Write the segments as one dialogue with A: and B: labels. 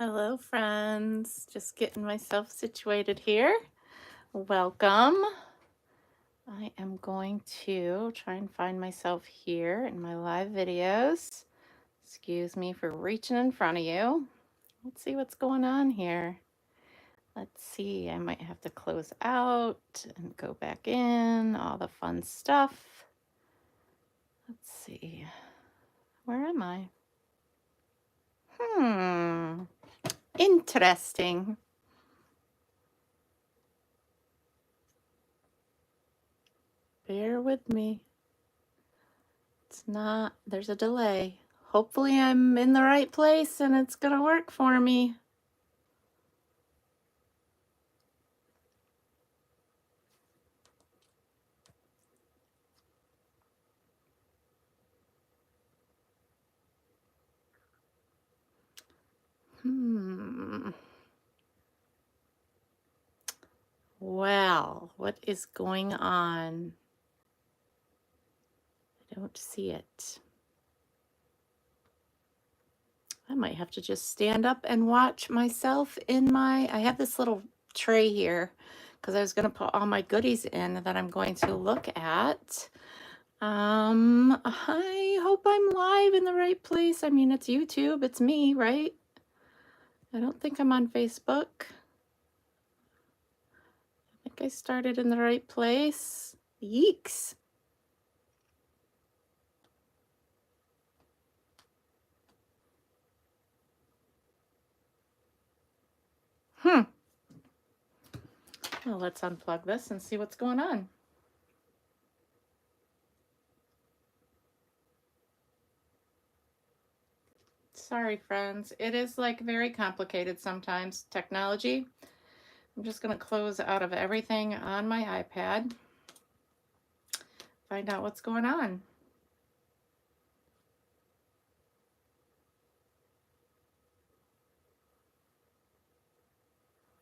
A: Hello, friends. Just getting myself situated here. Welcome. I am going to try and find myself here in my live videos. Excuse me for reaching in front of you. Let's see what's going on here. Let's see. I might have to close out and go back in. All the fun stuff. Let's see. Where am I? Interesting. Bear with me. It's not, there's a delay. Hopefully I'm in the right place and it's gonna work for me. Well, what is going on? I don't see it. I might have to just stand up and watch myself in my, I have this little tray here because I was going to put all my goodies in that I'm going to look at. I hope I'm live in the right place. I mean, it's YouTube, it's me, right? I don't think I'm on Facebook. I think I started in the right place. Yeeks. Well, let's unplug this and see what's going on. Sorry, friends. It is like very complicated sometimes, technology. I'm just going to close out of everything on my iPad. Find out what's going on.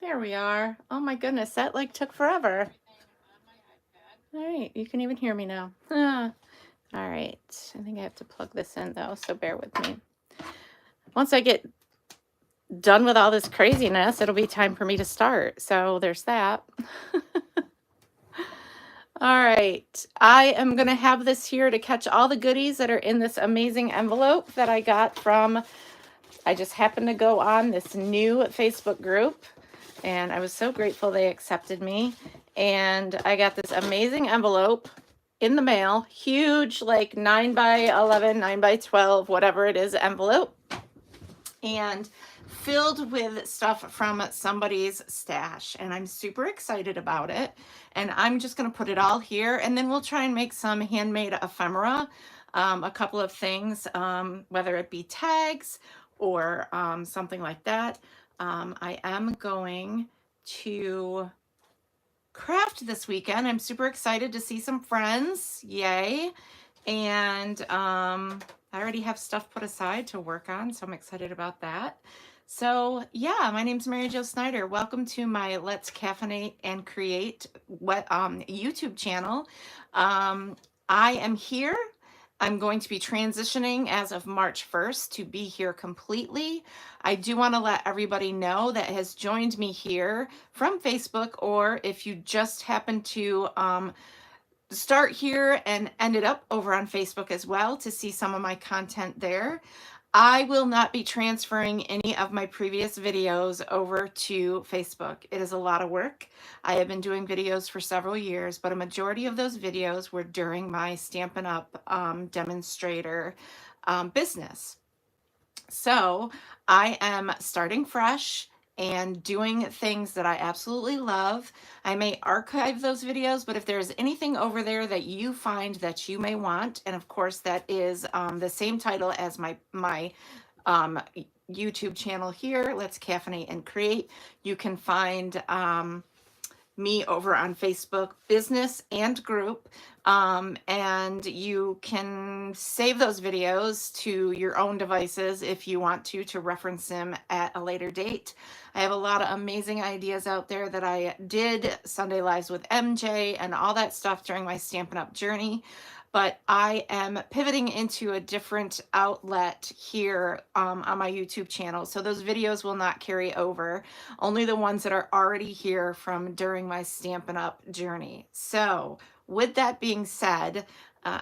A: There we are. Oh my goodness, that like took forever. All right, you can even hear me now. All right, I think I have to plug this in though, so bear with me. Once I get done with all this craziness, it'll be time for me to start. So there's that. All right, I am going to have this here to catch all the goodies that are in this amazing envelope that I got from, I just happened to go on this new Facebook group, and I was so grateful they accepted me. And I got this amazing envelope in the mail, huge, like 9 by 11, 9 by 12, whatever it is, envelope. And filled with stuff from somebody's stash, and I'm super excited about it. And I'm just going to put it all here, and then we'll try and make some handmade ephemera, a couple of things, whether it be tags or something like that. I am going to craft this weekend. I'm super excited to see some friends. Yay. And I already have stuff put aside to work on, so I'm excited about that. So yeah, my name's Mary Jo Snyder. Welcome to my Let's Caffeinate and Create YouTube channel. I am here. I'm going to be transitioning as of March 1st to be here completely. I do want to let everybody know that has joined me here from Facebook, or if you just happen to start here and ended up over on Facebook as well to see some of my content there. I will not be transferring any of my previous videos over to Facebook. It is a lot of work. I have been doing videos for several years, but a majority of those videos were during my Stampin' Up! Demonstrator business. So I am starting fresh and doing things that I absolutely love. I may archive those videos, but if there's anything over there that you find that you may want, and of course that is the same title as my YouTube channel here, Let's Caffeinate and Create. You can find me over on Facebook, business and group. And you can save those videos to your own devices if you want to reference them at a later date. I have a lot of amazing ideas out there that I did Sunday Lives with MJ and all that stuff during my Stampin' Up! Journey. But I am pivoting into a different outlet here on my YouTube channel. So those videos will not carry over, only the ones that are already here from during my Stampin' Up! Journey. So with that being said,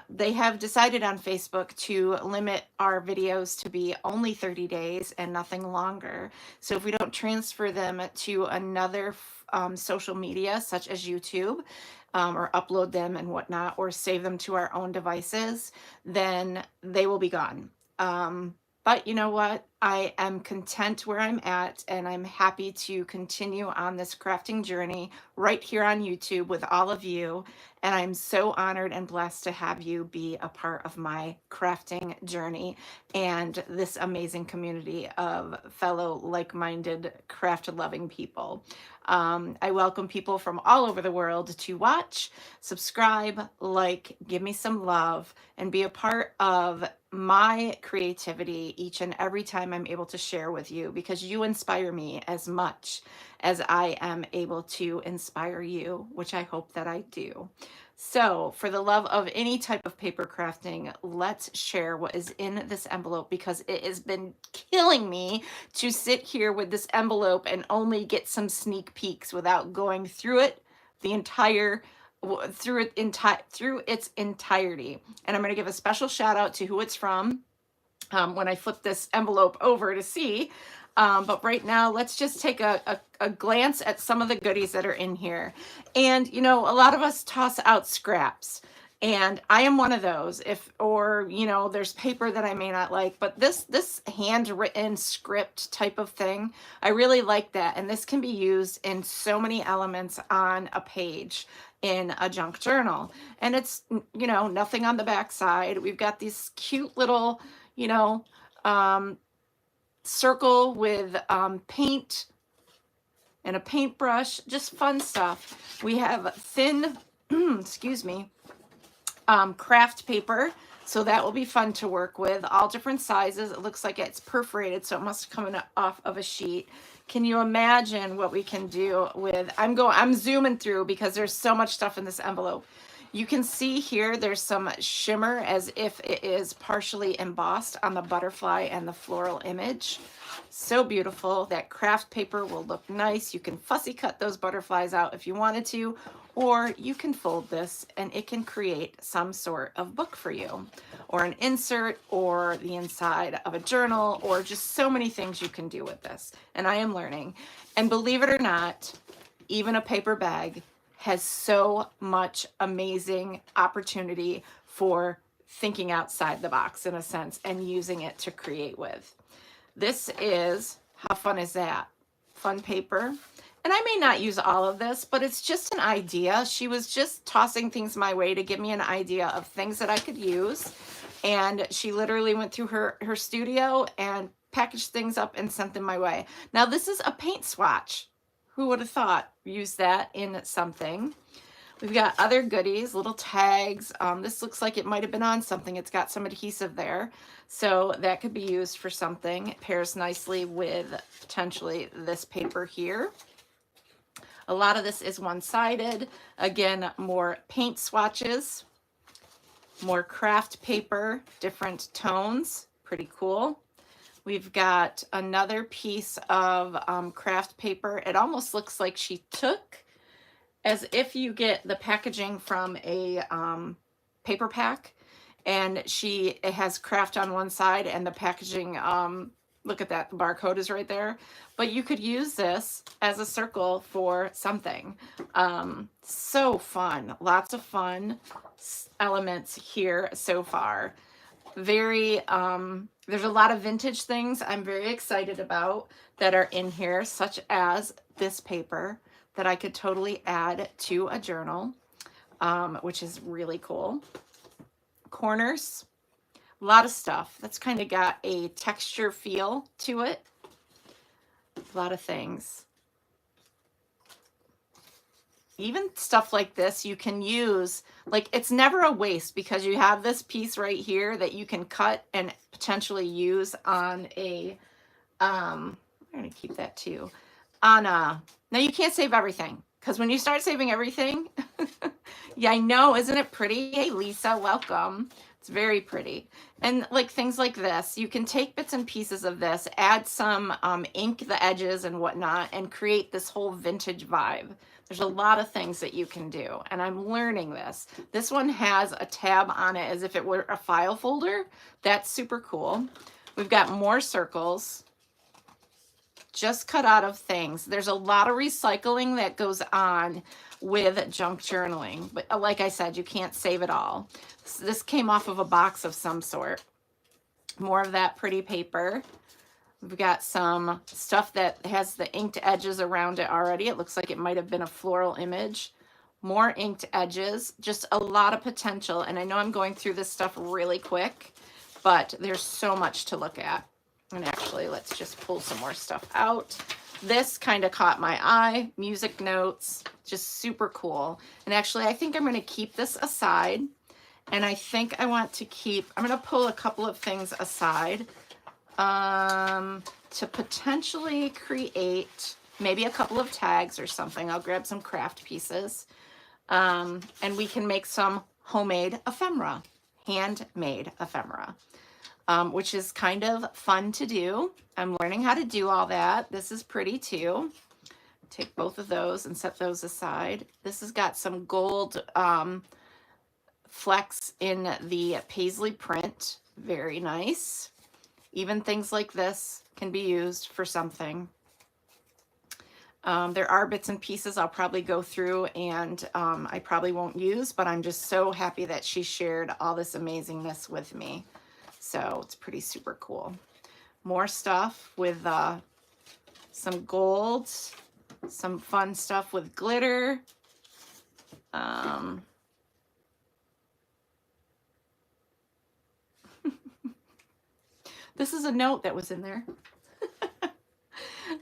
A: they have decided on Facebook to limit our videos to be only 30 days and nothing longer. So if we don't transfer them to another social media such as YouTube, or upload them and whatnot, or save them to our own devices, then they will be gone. But you know what? I am content where I'm at, and I'm happy to continue on this crafting journey right here on YouTube with all of you. And I'm so honored and blessed to have you be a part of my crafting journey and this amazing community of fellow like-minded craft-loving people. I welcome people from all over the world to watch, subscribe, like, give me some love, and be a part of my creativity each and every time I'm able to share with you, because you inspire me as much as I am able to inspire you, which I hope that I do. So for the love of any type of paper crafting, let's share what is in this envelope, because it has been killing me to sit here with this envelope and only get some sneak peeks without going through it the entire through its entirety. And I'm going to give a special shout out to who it's from when I flip this envelope over to see. But right now, let's just take a glance at some of the goodies that are in here. And, you know, a lot of us toss out scraps. And I am one of those. There's paper that I may not like, but this handwritten script type of thing, I really like that. And this can be used in so many elements on a page in a junk journal. And it's, nothing on the back side. We've got these cute little, circle with paint and a paintbrush, just fun stuff. We have thin, excuse me, craft paper. So that will be fun to work with, all different sizes. It looks like it's perforated, so it must come off of a sheet. Can you imagine what we can do with, I'm zooming through because there's so much stuff in this envelope. You can see here there's some shimmer as if it is partially embossed on the butterfly and the floral image. So beautiful. That craft paper will look nice. You can fussy cut those butterflies out if you wanted to, or you can fold this and it can create some sort of book for you, or an insert, or the inside of a journal, or just so many things you can do with this. And I am learning. And believe it or not, even a paper bag has so much amazing opportunity for thinking outside the box, in a sense, and using it to create with. This is, how fun is that? Fun paper. And I may not use all of this, but it's just an idea. She was just tossing things my way to give me an idea of things that I could use. And she literally went through her studio and packaged things up and sent them my way. Now this is a paint swatch. Who would have thought? Use that in something. We've got other goodies, little tags. This looks like it might have been on something. It's got some adhesive there. So that could be used for something. It pairs nicely with potentially this paper here. A lot of this is one-sided. Again, more paint swatches, more craft paper, different tones. Pretty cool. We've got another piece of craft paper. It almost looks like she took, as if you get the packaging from a paper pack, and it has craft on one side and the packaging, look at that, the barcode is right there. But you could use this as a circle for something. So fun, lots of fun elements here so far. Very, there's a lot of vintage things I'm very excited about that are in here, such as this paper that I could totally add to a journal, which is really cool. Corners, a lot of stuff that's kind of got a texture feel to it. A lot of things. even stuff like this you can use, like it's never a waste because you have this piece right here that you can cut and potentially use on a, I'm gonna keep that too, on a, now you can't save everything because when you start saving everything, yeah, I know, isn't it pretty? Hey Lisa, welcome. It's very pretty. And like things like this, you can take bits and pieces of this, add some ink the edges and whatnot, and create this whole vintage vibe. There's a lot of things that you can do, and I'm learning this. This one has a tab on it as if it were a file folder. That's super cool. We've got more circles just cut out of things. There's a lot of recycling that goes on with junk journaling, but like I said, you can't save it all. So this came off of a box of some sort. More of that pretty paper. We've got some stuff that has the inked edges around it already. It looks like it might have been a floral image. More inked edges, just a lot of potential. And I know I'm going through this stuff really quick, but there's so much to look at. And actually, let's just pull some more stuff out. This kind of caught my eye. Music notes, just super cool. And actually, I think I'm going to keep this aside. And I think I want to keep, I'm going to pull a couple of things aside to potentially create maybe a couple of tags or something. I'll grab some craft pieces. And we can make some homemade ephemera, handmade ephemera. Which is kind of fun to do. I'm learning how to do all that. This is pretty too. Take both of those and set those aside. This has got some gold flecks in the paisley print. Very nice. Even things like this can be used for something. There are bits and pieces I'll probably go through and I probably won't use, but I'm just so happy that she shared all this amazingness with me. So it's pretty super cool. More stuff with some gold, some fun stuff with glitter. This is a note that was in there.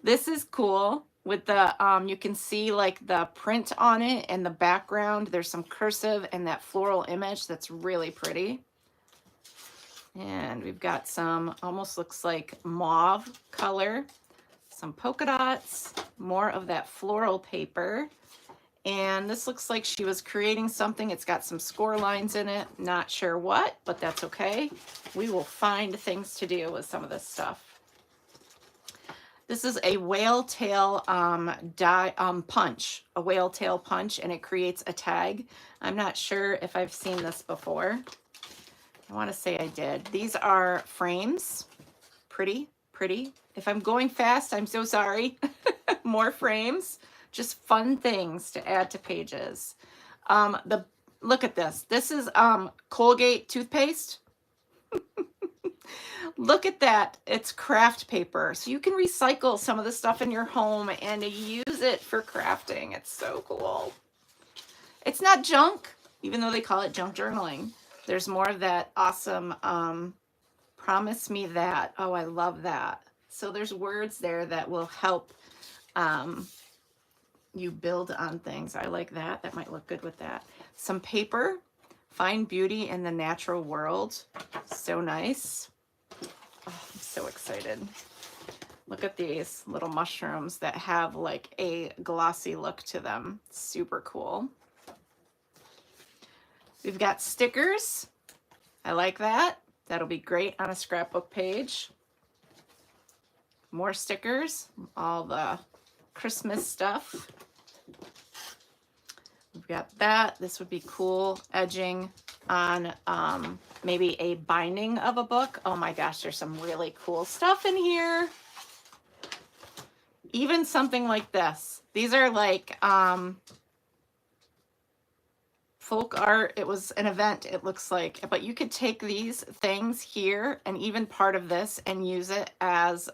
A: This is cool with the, you can see like the print on it and the background. There's some cursive and that floral image that's really pretty. And we've got some, almost looks like mauve color, some polka dots, more of that floral paper. And this looks like she was creating something. It's got some score lines in it. Not sure what, but that's okay. We will find things to do with some of this stuff. This is a whale tail punch, a whale tail punch, and it creates a tag. I'm not sure if I've seen this before. I want to say I did. These are frames. Pretty, pretty. If I'm going fast, I'm so sorry. More frames. Just fun things to add to pages. Look at this. This is Colgate toothpaste. Look at that. It's craft paper. So you can recycle some of the stuff in your home and use it for crafting. It's so cool. It's not junk, even though they call it junk journaling. There's more of that awesome, promise me that. Oh, I love that. So there's words there that will help you build on things. I like that. That might look good with that. Some paper, find beauty in the natural world. So nice. Oh, I'm so excited. Look at these little mushrooms that have like a glossy look to them. Super cool. We've got stickers. I like that. That'll be great on a scrapbook page. More stickers, all the Christmas stuff. We've got that. This would be cool. Edging on maybe a binding of a book. Oh my gosh, there's some really cool stuff in here. Even something like this. These are like folk art. It was an event, it looks like, but you could take these things here and even part of this and use it as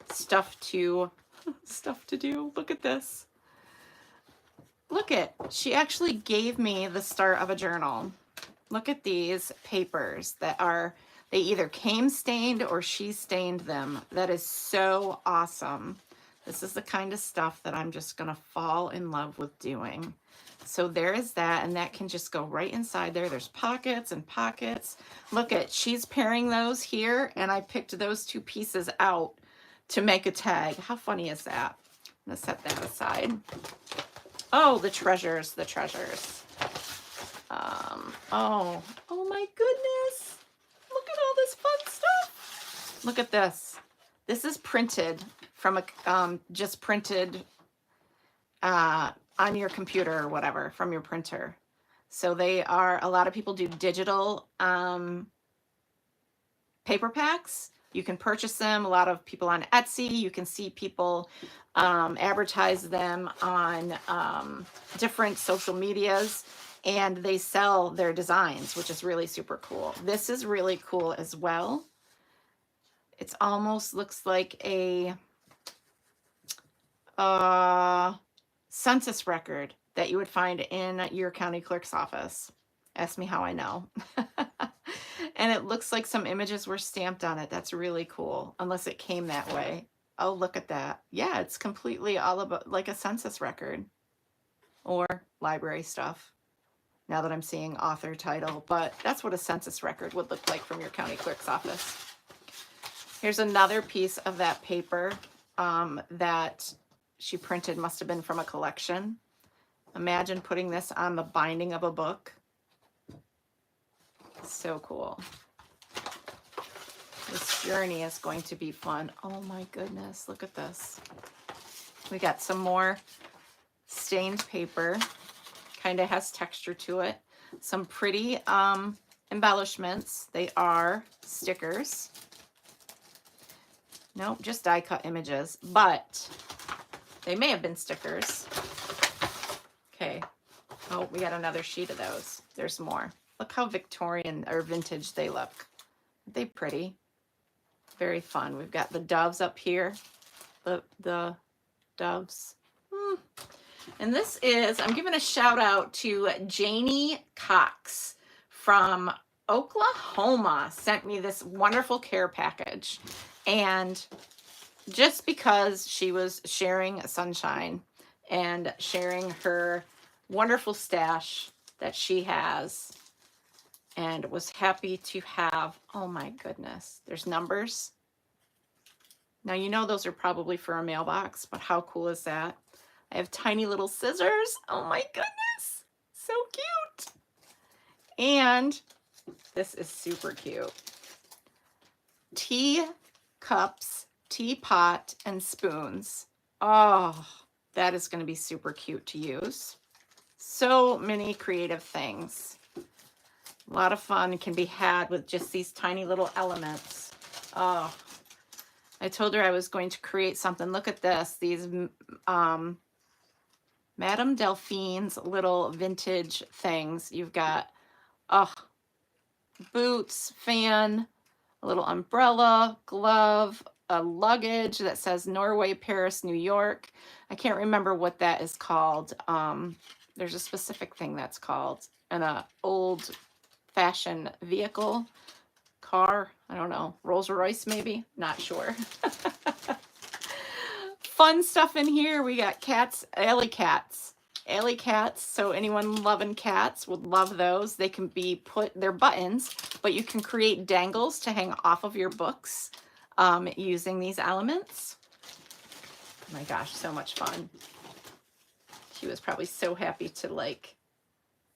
A: stuff to do. Look at this. Look at, she actually gave me the start of a journal. Look at these papers that are, they either came stained or she stained them. That is so awesome. This is the kind of stuff that I'm just going to fall in love with doing. So there is that, and that can just go right inside there. There's pockets and pockets. Look at, she's pairing those here, and I picked those two pieces out to make a tag. How funny is that? I'm going to set that aside. Oh, the treasures, the treasures. Oh my goodness. Look at all this fun stuff. Look at this. This is printed from a, just printed on your computer or whatever, from your printer. So they are, a lot of people do digital paper packs. You can purchase them. A lot of people on Etsy. You can see people advertise them on different social medias, and they sell their designs, which is really super cool. This is really cool as well. It's almost looks like a census record that you would find in your county clerk's office. Ask me how I know. And it looks like some images were stamped on it. That's really cool, unless it came that way. Oh, look at that. Yeah, it's completely all about like a census record or library stuff. Now that I'm seeing author title, but that's what a census record would look like from your county clerk's office. Here's another piece of that paper that she printed, must have been from a collection. Imagine putting this on the binding of a book. So cool. This journey is going to be fun. Oh my goodness, look at this. We got some more stained paper. Kind of has texture to it. Some pretty embellishments. They are stickers. Nope, just die cut images, but they may have been stickers. Okay. Oh, we got another sheet of those. There's more. Look how Victorian or vintage they look. Aren't they pretty? Very fun. We've got the doves up here. The doves. And this is, I'm giving a shout out to Janie Cox from Oklahoma, sent me this wonderful care package. And just because she was sharing sunshine and sharing her wonderful stash that she has, and was happy to have, oh my goodness, there's numbers. Now, you know, those are probably for a mailbox, but how cool is that? I have tiny little scissors. Oh my goodness, so cute. And this is super cute. Tea cups, teapot, and spoons. Oh, that is going to be super cute to use. So many creative things. A lot of fun can be had with just these tiny little elements. Oh, I told her I was going to create something. Look at this. These Madame Delphine's little vintage things. You've got boots, fan, a little umbrella, glove, a luggage that says Norway, Paris, New York. I can't remember what that is called. There's a specific thing that's called. And an old fashioned vehicle, car, I don't know, Rolls Royce maybe, not sure. Fun stuff in here. We got cats, alley cats. Alley cats, so anyone loving cats would love those. They can be put, they're buttons, but you can create dangles to hang off of your books using these elements. Oh my gosh, so much fun. She was probably so happy to like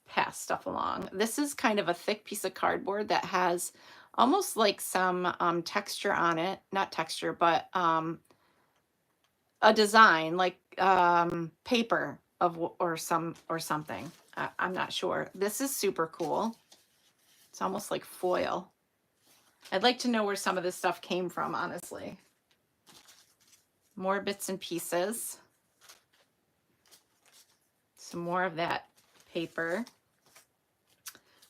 A: pass stuff along. This is kind of a thick piece of cardboard that has almost like some texture on it, not texture, but a design like paper of or something. I'm not sure. This is super cool. It's almost like foil. I'd like to know where some of this stuff came from, honestly. More bits and pieces. Some more of that paper.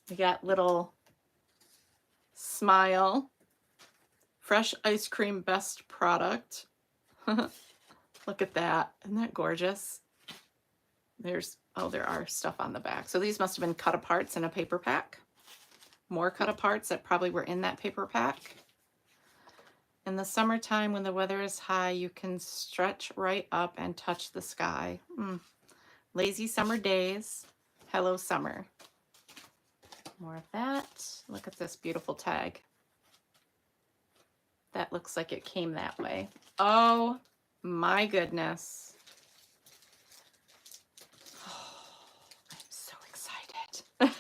A: We got little smile. Fresh ice cream best product. Look at that. Isn't that gorgeous? There's, oh, there are stuff on the back. So these must have been cut aparts in a paper pack. More cut aparts that probably were in that paper pack. In the summertime, when the weather is high, you can stretch right up and touch the sky. Lazy summer days. Hello, summer. More of that. Look at this beautiful tag. That looks like it came that way. Oh my goodness. Oh, I'm so excited.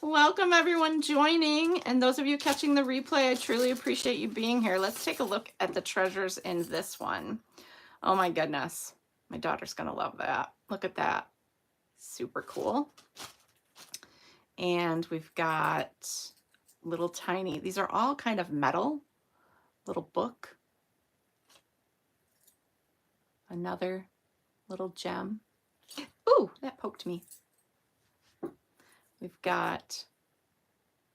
A: Welcome everyone joining, and those of you catching the replay, I truly appreciate you being here. Let's take a look at the treasures in this one. Oh my goodness. My daughter's gonna love that. Look at that. Super cool. And we've got little tiny, these are all kind of metal. Little book. Another little gem. Ooh, that poked me. We've got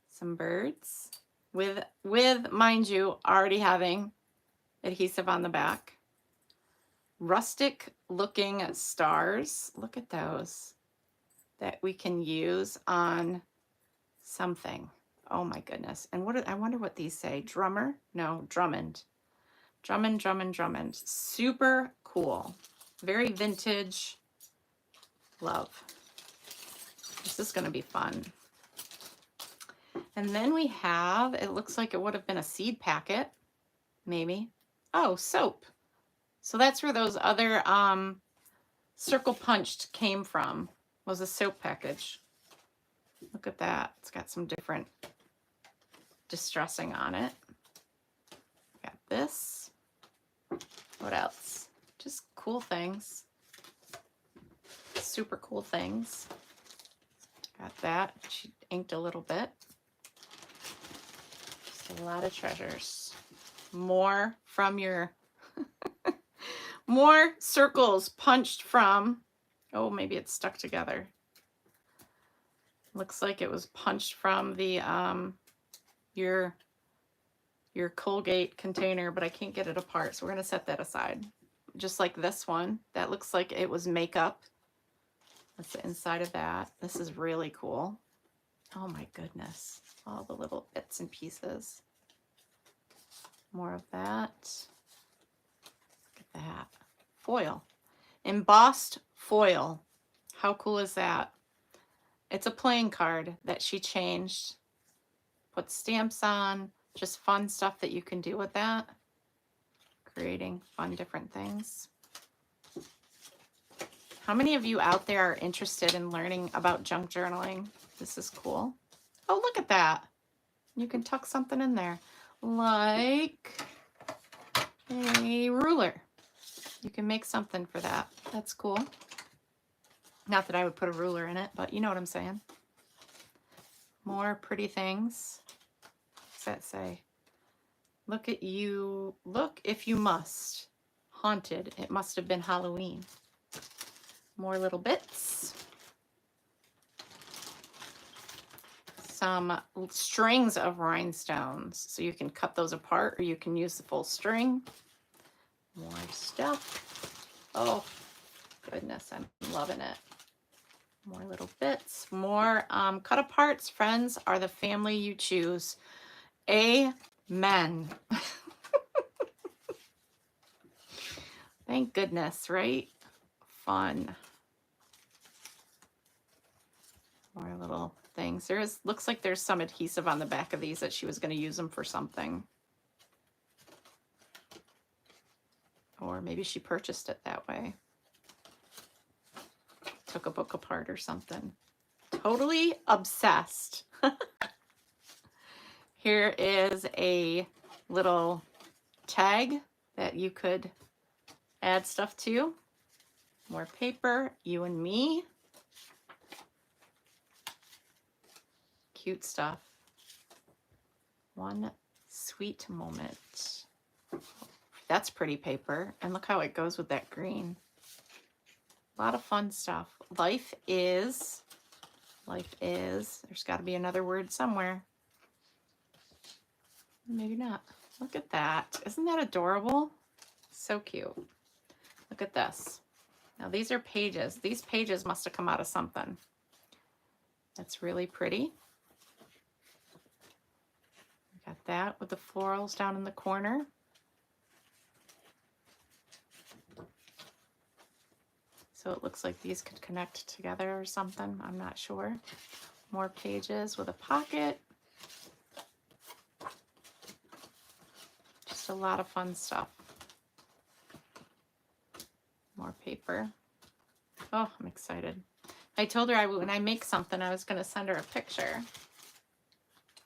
A: some birds with mind you, already having adhesive on the back. Rustic looking stars. Look at those that we can use on something. Oh my goodness. And I wonder what these say. Drummer? No, Drummond. Drummond. Super cool. Very vintage. Love. This is going to be fun. And then we have, it looks like it would have been a seed packet, maybe. Oh, soap. So that's where those other circle punched came from, was a soap package. Look at that. It's got some different distressing on it. Got this. What else? Just cool things. Super cool things. Got that. She inked a little bit. Just a lot of treasures. More from your more circles punched from, oh, maybe it's stuck together. Looks like it was punched from the your Colgate container, but I can't get it apart, so we're gonna set that aside. Just like this one, that looks like it was makeup. That's the inside of that. This is really cool. Oh my goodness, all the little bits and pieces. More of that. Look at that. Foil. Embossed foil. How cool is that? It's a playing card that she changed. Put stamps on. Just fun stuff that you can do with that. Creating fun different things. How many of you out there are interested in learning about junk journaling? This is cool. Oh, look at that. You can tuck something in there. Like a ruler. You can make something for that. That's cool. Not that I would put a ruler in it, but you know what I'm saying. More pretty things. What's that say? Look at you. Look if you must. Haunted. It must have been Halloween. More little bits. Some strings of rhinestones. So you can cut those apart or you can use the full string. More stuff. Oh, goodness, I'm loving it. More little bits. More cut aparts, friends, are the family you choose. Amen. Thank goodness, right? Fun. More little things. Looks like there's some adhesive on the back of these that she was going to use them for something. Or maybe she purchased it that way. Took a book apart or something. Totally obsessed. Here is a little tag that you could add stuff to. More paper, you and me. Cute stuff. One sweet moment. That's pretty paper. And look how it goes with that green. A lot of fun stuff. Life is, there's got to be another word somewhere. Maybe not. Look at that. Isn't that adorable? So cute. Look at this. Now these are pages. These pages must have come out of something. That's really pretty. Got that with the florals down in the corner. So it looks like these could connect together or something. I'm not sure. More pages with a pocket. Just a lot of fun stuff. More paper. Oh, I'm excited. I told her when I make something, I was going to send her a picture.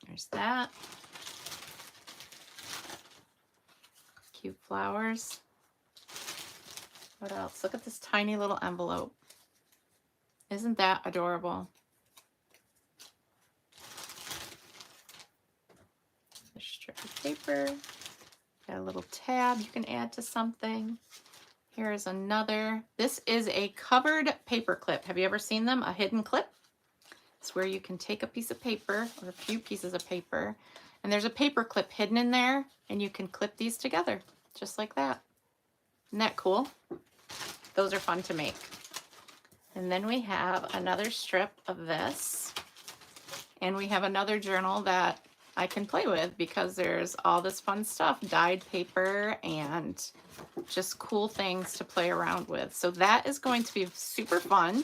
A: There's that. Cute flowers. What else? Look at this tiny little envelope. Isn't that adorable? A strip of paper. Got a little tab you can add to something. Here is another. This is a covered paper clip. Have you ever seen them? A hidden clip? It's where you can take a piece of paper or a few pieces of paper, and there's a paper clip hidden in there, and you can clip these together just like that. Isn't that cool? Those are fun to make. And then we have another strip of this, and we have another journal that I can play with because there's all this fun stuff, dyed paper and just cool things to play around with. So that is going to be super fun.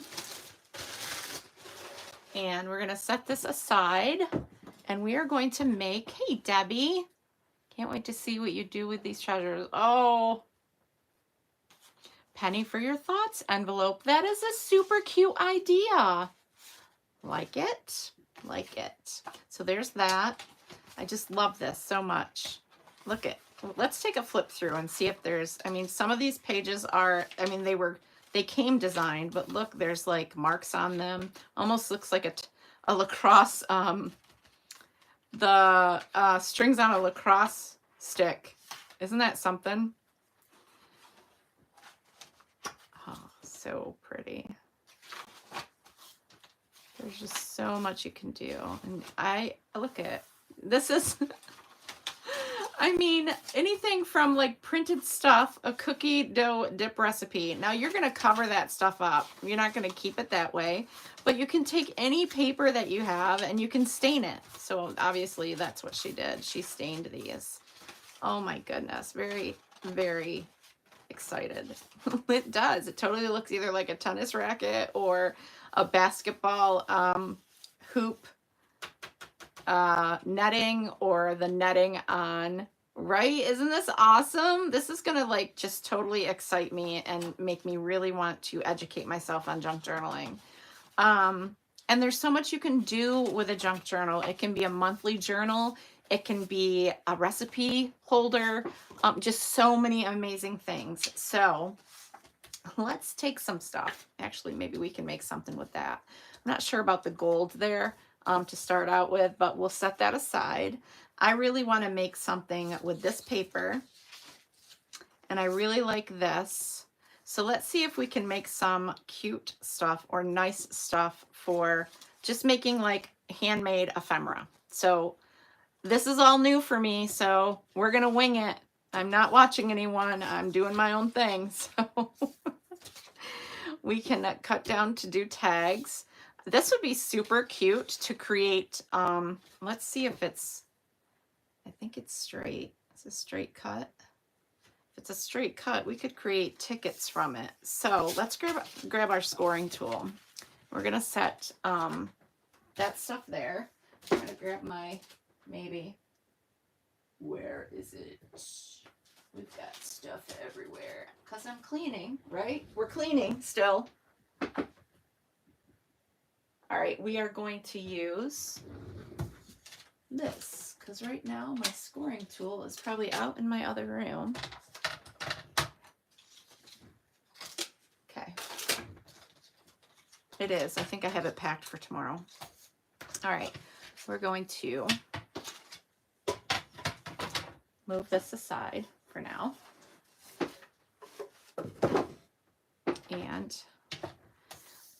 A: And we're gonna set this aside and we are going to make, hey Debbie, can't wait to see what you do with these treasures. Oh, penny for your thoughts envelope. That is a super cute idea. Like it, like it. So there's that. I just love this so much. Look at, let's take a flip through and see if there's, I mean, some of these pages are, I mean, they came designed, but look, there's like marks on them. Almost looks like a lacrosse, the strings on a lacrosse stick. Isn't that something? Oh, so pretty. There's just so much you can do. And I look at, this is, I mean, anything from like printed stuff, a cookie dough dip recipe. Now you're going to cover that stuff up. You're not going to keep it that way, but you can take any paper that you have and you can stain it. So obviously that's what she did. She stained these. Oh my goodness. Very, very excited. It does. It totally looks either like a tennis racket or a basketball hoop netting, or the netting on, right? Isn't this awesome? This is gonna like just totally excite me and make me really want to educate myself on junk journaling. And there's so much you can do with a junk journal. It can be a monthly journal. It can be a recipe holder. Just so many amazing things. So let's take some stuff. Actually, maybe we can make something with that. I'm not sure about the gold there to start out with, but we'll set that aside. I really want to make something with this paper, and I really like this. So let's see if we can make some cute stuff or nice stuff for just making like handmade ephemera. So this is all new for me, so we're gonna wing it. I'm not watching anyone. I'm doing my own thing. So we can cut down to do tags. This would be super cute to create. Let's see if it's, I think it's straight. It's a straight cut. If it's a straight cut, we could create tickets from it. So let's grab our scoring tool. We're gonna set that stuff there. I'm gonna grab my, maybe, where is it? We've got stuff everywhere because I'm cleaning, right? We're cleaning still. All right, we are going to use this because right now my scoring tool is probably out in my other room. Okay. It is. I think I have it packed for tomorrow. All right, we're going to move this aside for now. And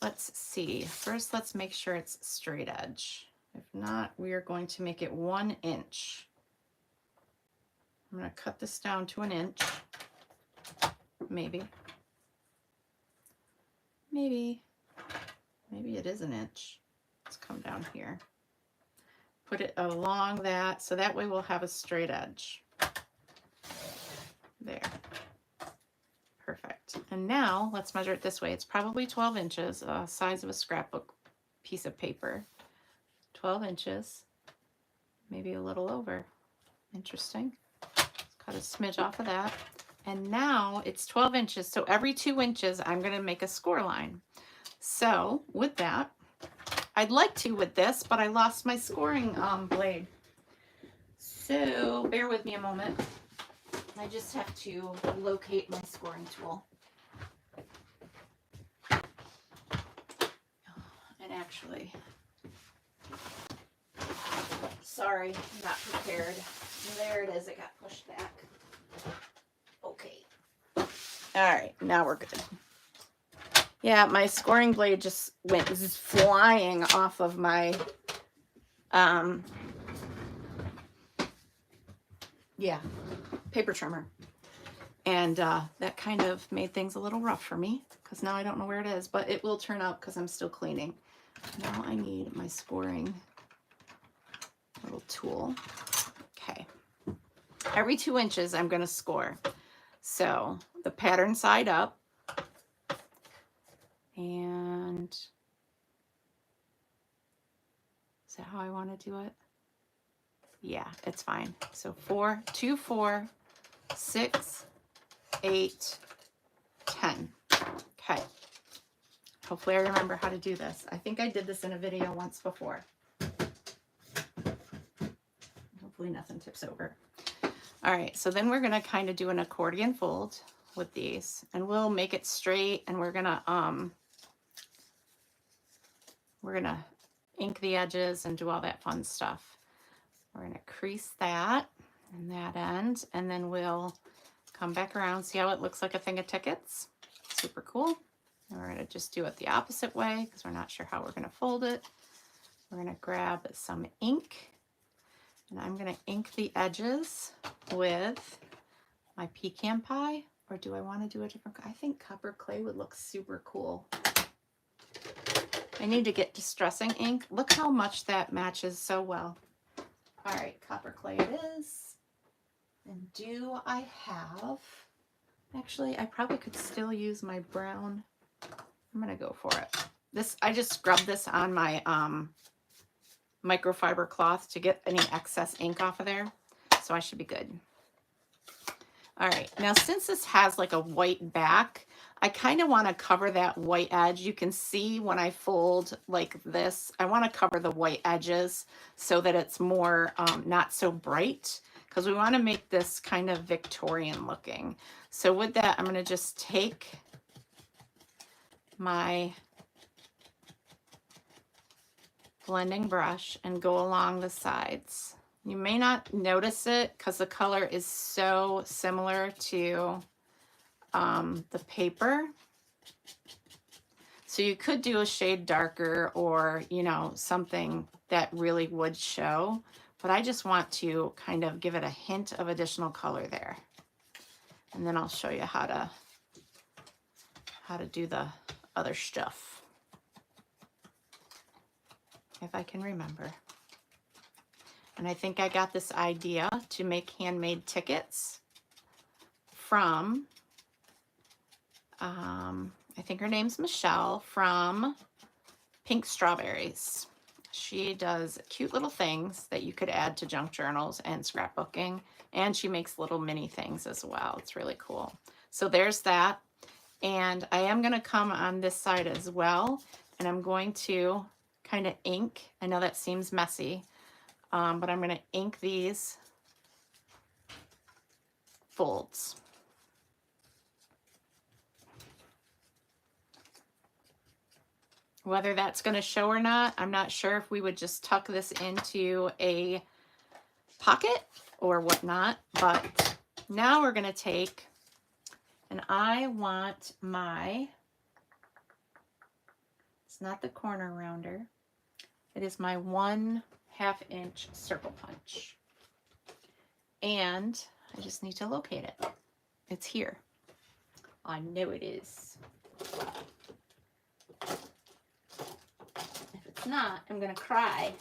A: let's see. First, let's make sure it's straight edge. If not, we are going to make it 1 inch. I'm going to cut this down to 1 inch. Maybe. Maybe it is 1 inch. Let's come down here. put it along that, so that way we'll have a straight edge. There. Perfect. And now let's measure it this way. It's probably 12 inches, size of a scrapbook piece of paper. 12 inches, maybe a little over. Interesting. Cut a smidge off of that. And now it's 12 inches. So every 2 inches, I'm going to make a score line. So with that, I'd like to with this, but I lost my scoring blade. So bear with me a moment. I just have to locate my scoring tool. And actually, sorry, I'm not prepared. There it is, it got pushed back. Okay. All right, now we're good. Yeah, my scoring blade just went flying off of my, paper trimmer. And that kind of made things a little rough for me because now I don't know where it is, but it will turn out because I'm still cleaning. Now I need my scoring little tool. Okay. Every 2 inches, I'm going to score. So the pattern side up. And is that how I want to do it? Yeah, it's fine. So 4, 2, 4, 6, 8, 10. Okay. Hopefully I remember how to do this. I think I did this in a video once before. Hopefully nothing tips over. All right, so then we're going to kind of do an accordion fold with these, and we'll make it straight, and we're going to ink the edges and do all that fun stuff. We're going to crease that and that end, and then we'll come back around. See how it looks like a thing of tickets? Super cool. And we're going to just do it the opposite way because we're not sure how we're going to fold it. We're going to grab some ink, and I'm going to ink the edges with my pecan pie. Or do I want to do a different? I think copper clay would look super cool. I need to get distressing ink. Look how much that matches so well. All right, copper clay it is. And do I have, actually, I probably could still use my brown. I'm gonna go for it. This, I just scrubbed this on my microfiber cloth to get any excess ink off of there. So I should be good. All right, now since this has like a white back, I kind of want to cover that white edge. You can see when I fold like this, I want to cover the white edges so that it's more not so bright, because we want to make this kind of Victorian looking. So with that, I'm going to just take my blending brush and go along the sides. You may not notice it because the color is so similar to the paper. So you could do a shade darker or, you know, something that really would show, but I just want to kind of give it a hint of additional color there. And then I'll show you how to do the other stuff, if I can remember. And I think I got this idea to make handmade tickets from, I think her name's Michelle from Pink Strawberries. She does cute little things that you could add to junk journals and scrapbooking, and she makes little mini things as well. It's really cool. So there's that. And I am going to come on this side as well, and I'm going to kind of ink. I know that seems messy, but I'm going to ink these folds. Whether that's going to show or not, I'm not sure if we would just tuck this into a pocket or whatnot, but now we're going to take, and I want my, it's not the corner rounder, it is my 1/2 inch circle punch. And I just need to locate it. It's here. I know it is. If it's not, I'm gonna cry.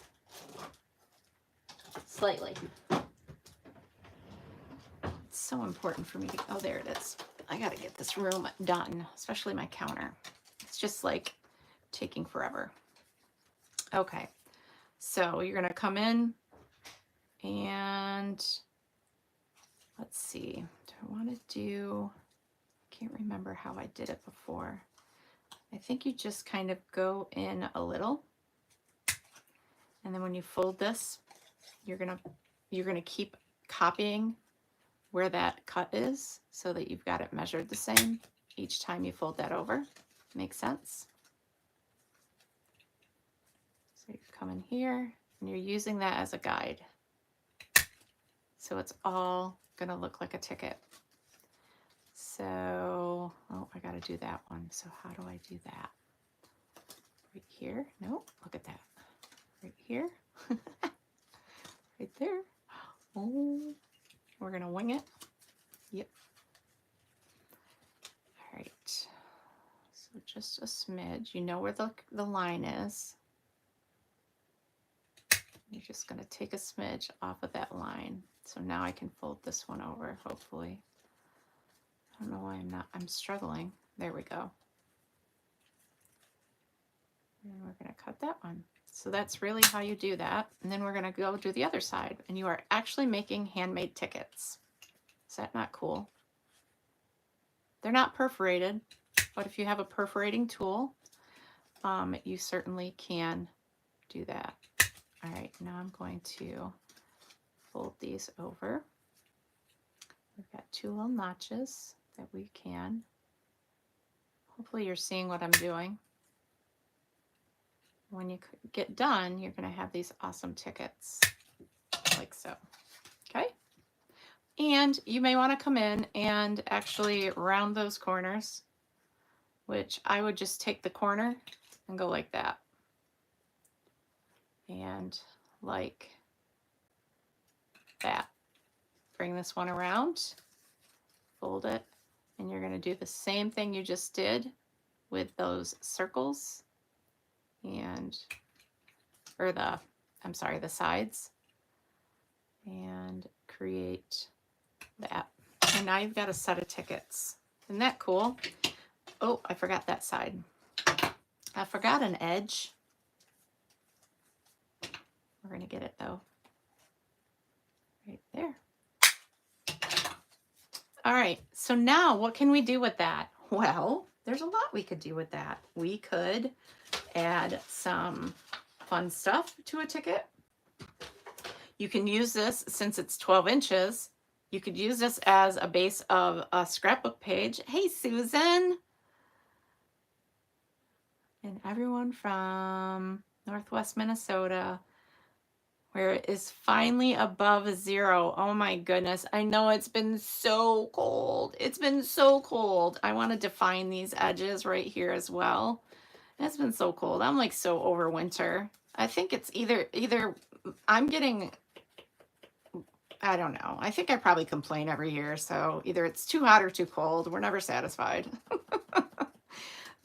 A: slightly. It's so important for me to, oh, there it is. I got to get this room done, especially my counter. It's just like taking forever. Okay, so you're going to come in and let's see. Do I want to do, I can't remember how I did it before. I think you just kind of go in a little, and then when you fold this, you're gonna keep copying where that cut is so that you've got it measured the same each time you fold that over. Make sense? So you come in here and you're using that as a guide. So it's all gonna look like a ticket. So, oh, I gotta do that one. So how do I do that? Right here? Nope, look at that. Right here. Right there. Oh, we're gonna wing it. Yep. All right. So just a smidge. You know where the line is. You're just gonna take a smidge off of that line. So now I can fold this one over, hopefully. I don't know why I'm struggling. There we go. And we're gonna cut that one. So that's really how you do that. And then we're gonna go do the other side, and you are actually making handmade tickets. Is that not cool? They're not perforated, but if you have a perforating tool, you certainly can do that. All right, now I'm going to fold these over. We've got 2 little notches that we can. Hopefully you're seeing what I'm doing. When you get done, you're going to have these awesome tickets like so. Okay? And you may want to come in and actually round those corners, which I would just take the corner and go like that. And like that. Bring this one around, fold it, and you're going to do the same thing you just did with those circles and, or the, I'm sorry, the sides, and create that. And now you've got a set of tickets. Isn't that cool? Oh, I forgot that side. I forgot an edge. We're going to get it though. Right there. All right, so now what can we do with that? Well, there's a lot we could do with that. We could add some fun stuff to a ticket. You can use this, since it's 12 inches, you could use this as a base of a scrapbook page. Hey, Susan. And everyone from Northwest Minnesota, where it is finally above 0. Oh my goodness. I know it's been so cold. It's been so cold. I want to define these edges right here as well. It's been so cold. I'm like so over winter. I think it's either I'm getting, I don't know. I think I probably complain every year. So either it's too hot or too cold. We're never satisfied.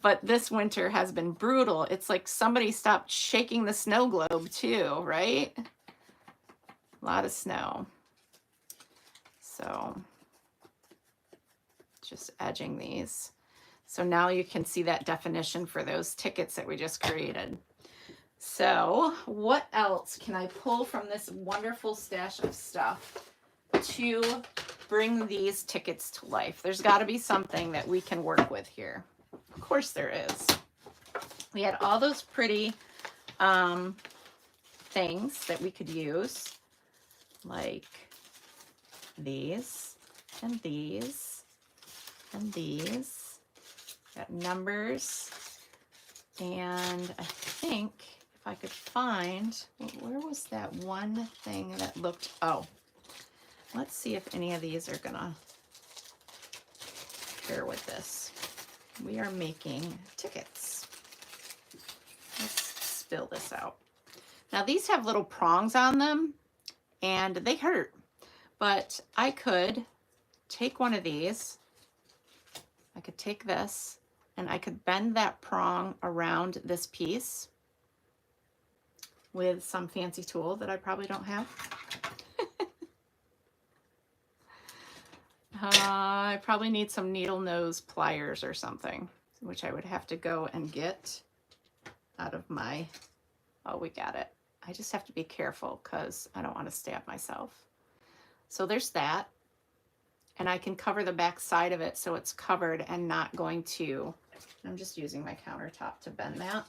A: But this winter has been brutal. It's like somebody stopped shaking the snow globe too, right? A lot of snow. So just edging these. So now you can see that definition for those tickets that we just created. So what else can I pull from this wonderful stash of stuff to bring these tickets to life? There's got to be something that we can work with here. Of course there is. We had all those pretty things that we could use, like these and these and these. Got numbers, and I think if I could find, where was that one thing that looked, oh, let's see if any of these are gonna pair with this. We are making tickets. Let's spill this out. Now these have little prongs on them and they hurt, but I could take one of these. I could take this and I could bend that prong around this piece with some fancy tool that I probably don't have. I probably need some needle nose pliers or something, which I would have to go and get out of my, oh, we got it. I just have to be careful because I don't want to stab myself. So there's that. And I can cover the back side of it so it's covered and not going to, I'm just using my countertop to bend that.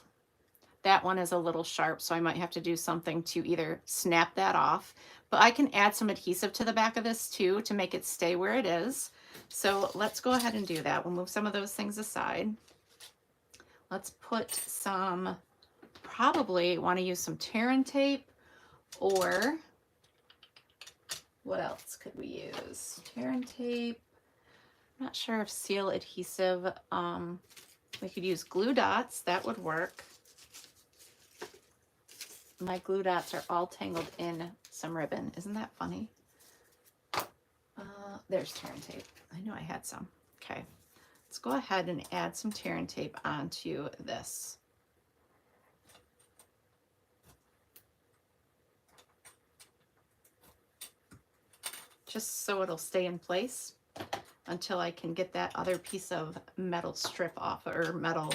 A: That one is a little sharp, so I might have to do something to either snap that off, but I can add some adhesive to the back of this too to make it stay where it is. So let's go ahead and do that. We'll move some of those things aside. Let's put some, probably want to use some tear and tape, or what else could we use? Tear and tape. I'm not sure if seal adhesive, we could use glue dots, that would work. My glue dots are all tangled in some ribbon. Isn't that funny? There's tear and tape. I knew I had some. Okay, let's go ahead and add some tear and tape onto this. Just so it'll stay in place until I can get that other piece of metal strip off, or metal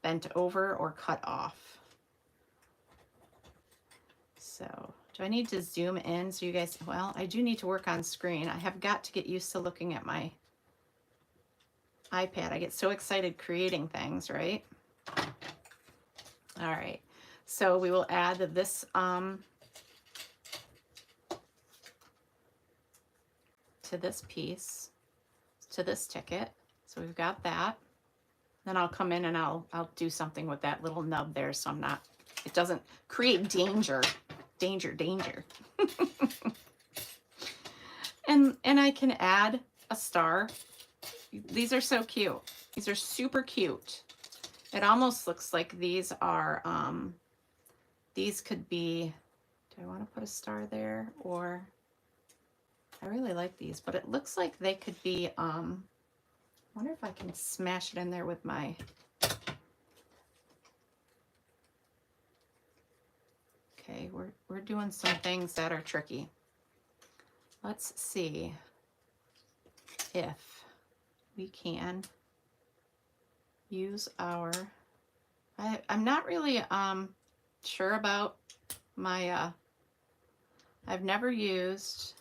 A: bent over or cut off. So do I need to zoom in so you guys, well, I do need to work on screen. I have got to get used to looking at my iPad. I get so excited creating things, right? All right, so we will add this to this piece, to this ticket. So we've got that. Then I'll come in and I'll do something with that little nub there so I'm not, it doesn't create danger. Danger, danger. and I can add a star. These are so cute. These are super cute. It almost looks like these are, these could be, do I want to put a star there? Or, I really like these, but it looks like they could be, I wonder if I can smash it in there with my, okay, we're doing some things that are tricky. Let's see if we can use our, I'm not really sure about my, I've never used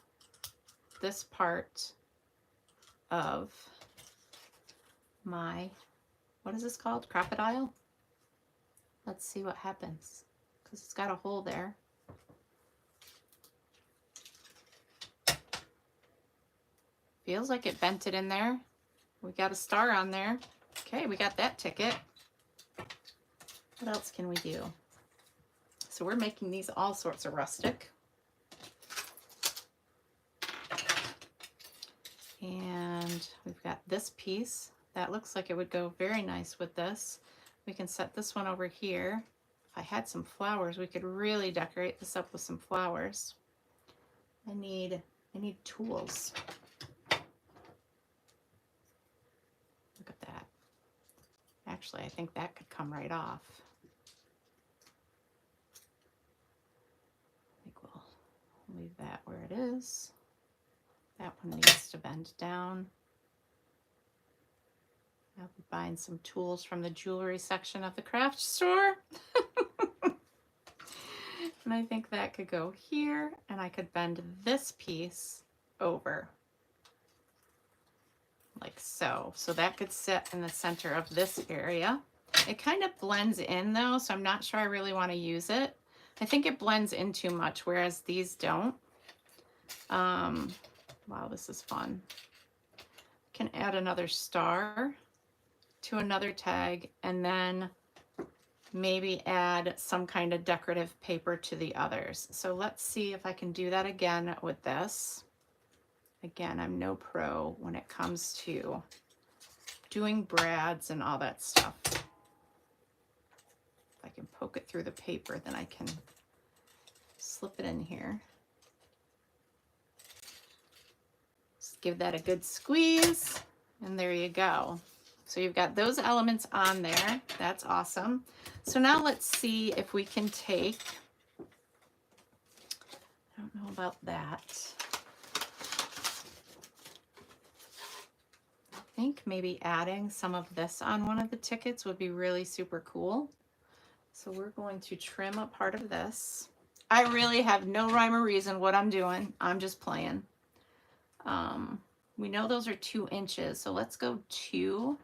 A: this part of my, what is this called? Crocodile? Let's see what happens. Because it's got a hole there. Feels like it bent it in there. We got a star on there. Okay, we got that ticket. What else can we do? So we're making these all sorts of rustic. And we've got this piece. That looks like it would go very nice with this. We can set this one over here. If I had some flowers, we could really decorate this up with some flowers. I need tools. Look at that. Actually, I think that could come right off. I think we'll leave that where it is. That one needs to bend down. I'll be buying some tools from the jewelry section of the craft store. And I think that could go here, and I could bend this piece over like so. So that could sit in the center of this area. It kind of blends in though, so I'm not sure I really want to use it. I think it blends in too much, whereas these don't. Wow, this is fun. Can add another star to another tag, and then maybe add some kind of decorative paper to the others. So let's see if I can do that again with this. Again, I'm no pro when it comes to doing brads and all that stuff. If I can poke it through the paper, then I can slip it in here. Just give that a good squeeze, and there you go. So you've got those elements on there. That's awesome. So now let's see if we can take, I don't know about that. think maybe adding some of this on one of the tickets would be really super cool. So we're going to trim a part of this. I really have no rhyme or reason what I'm doing. I'm just playing. We know those are 2 inches, so let's go 2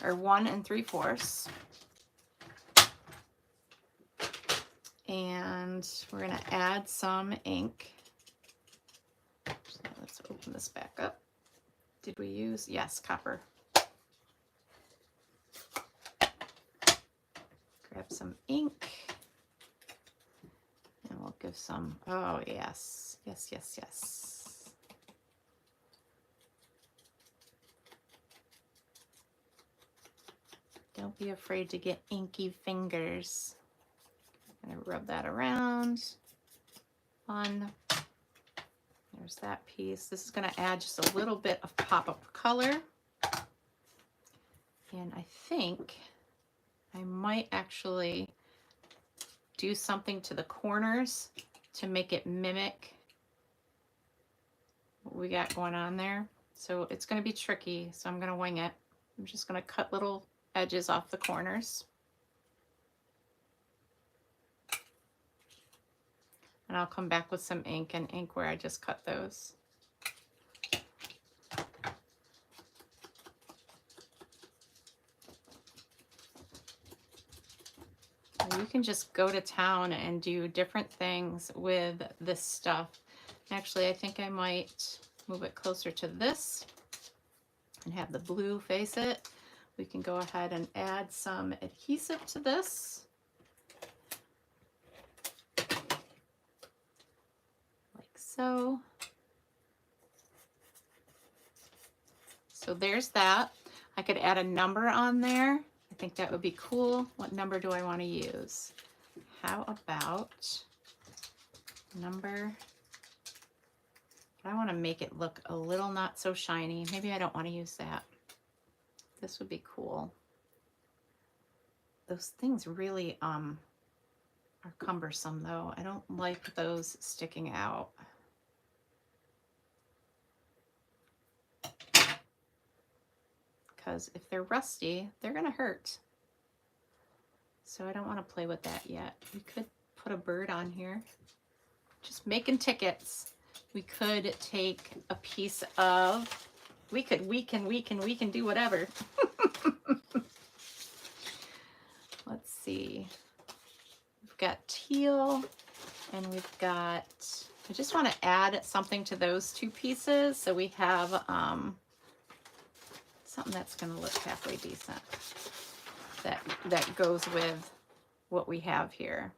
A: or 1 3/4. And we're going to add some ink. So let's open this back up. Did we use? Yes, copper. Grab some ink. And we'll give some, oh yes, yes, yes, yes. Don't be afraid to get inky fingers. I'm gonna rub that around. Fun. There's that piece. This is gonna add just a little bit of pop of color. And I think I might actually do something to the corners to make it mimic what we got going on there. So it's gonna be tricky, so I'm gonna wing it. I'm just gonna cut little edges off the corners. And I'll come back with some ink and ink where I just cut those. You can just go to town and do different things with this stuff. Actually, I think I might move it closer to this and have the blue face it. We can go ahead and add some adhesive to this. Like so. So there's that. I could add a number on there. I think that would be cool. What number do I want to use? How about number? I want to make it look a little not so shiny. Maybe I don't want to use that. This would be cool. Those things really are cumbersome though. I don't like those sticking out. Because if they're rusty, they're gonna hurt. So I don't want to play with that yet. We could put a bird on here. Just making tickets. We could take a piece of, we can do whatever. Let's see. We've got teal and we've got, I just want to add something to those 2 pieces. So we have something that's going to look halfway decent. That goes with what we have here.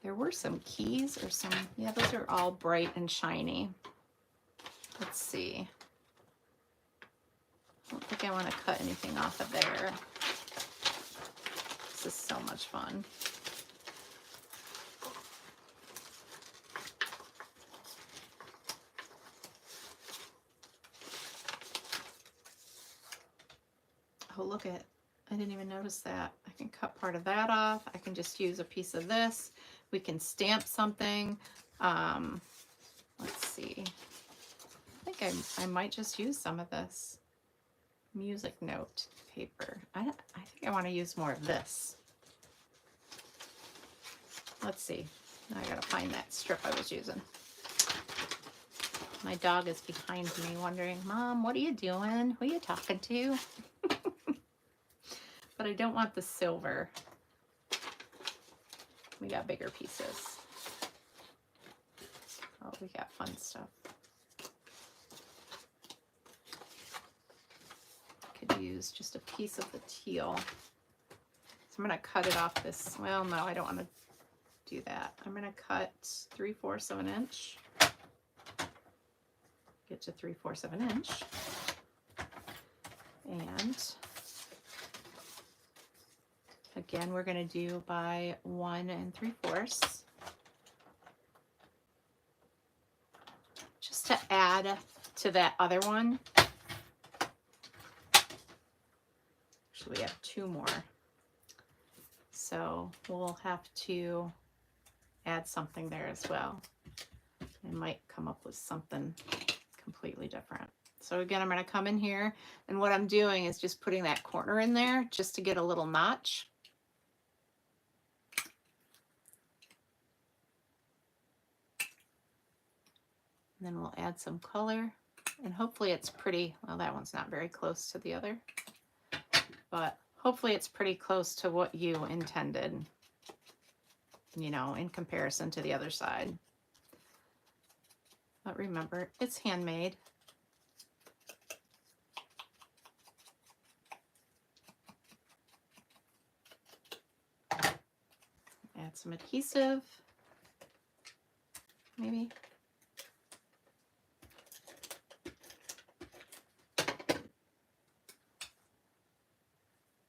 A: There were some keys or some, yeah, those are all bright and shiny. Let's see. I don't think I want to cut anything off of there. This is so much fun. Oh, look at, I didn't even notice that. I can cut part of that off. I can just use a piece of this. We can stamp something. Let's see. I think I might just use some of this music note paper. I think I want to use more of this. Let's see. Now I gotta find that strip I was using. My dog is behind me wondering, Mom, what are you doing? Who are you talking to? But I don't want the silver. We got bigger pieces. Oh, we got fun stuff. Could use just a piece of the teal. So I'm gonna cut it off this, well, no, I don't want to do that. I'm gonna cut 3/4 of an inch. Get to 3/4 of an inch. And again, we're gonna do by 1 3/4. Just to add to that other one. Actually, we have 2 more. So we'll have to add something there as well. I might come up with something completely different. So again, I'm going to come in here, and what I'm doing is just putting that corner in there just to get a little notch. And then we'll add some color, and hopefully it's pretty, well, that one's not very close to the other, but hopefully it's pretty close to what you intended, you know, in comparison to the other side. But remember, it's handmade. Add some adhesive, maybe.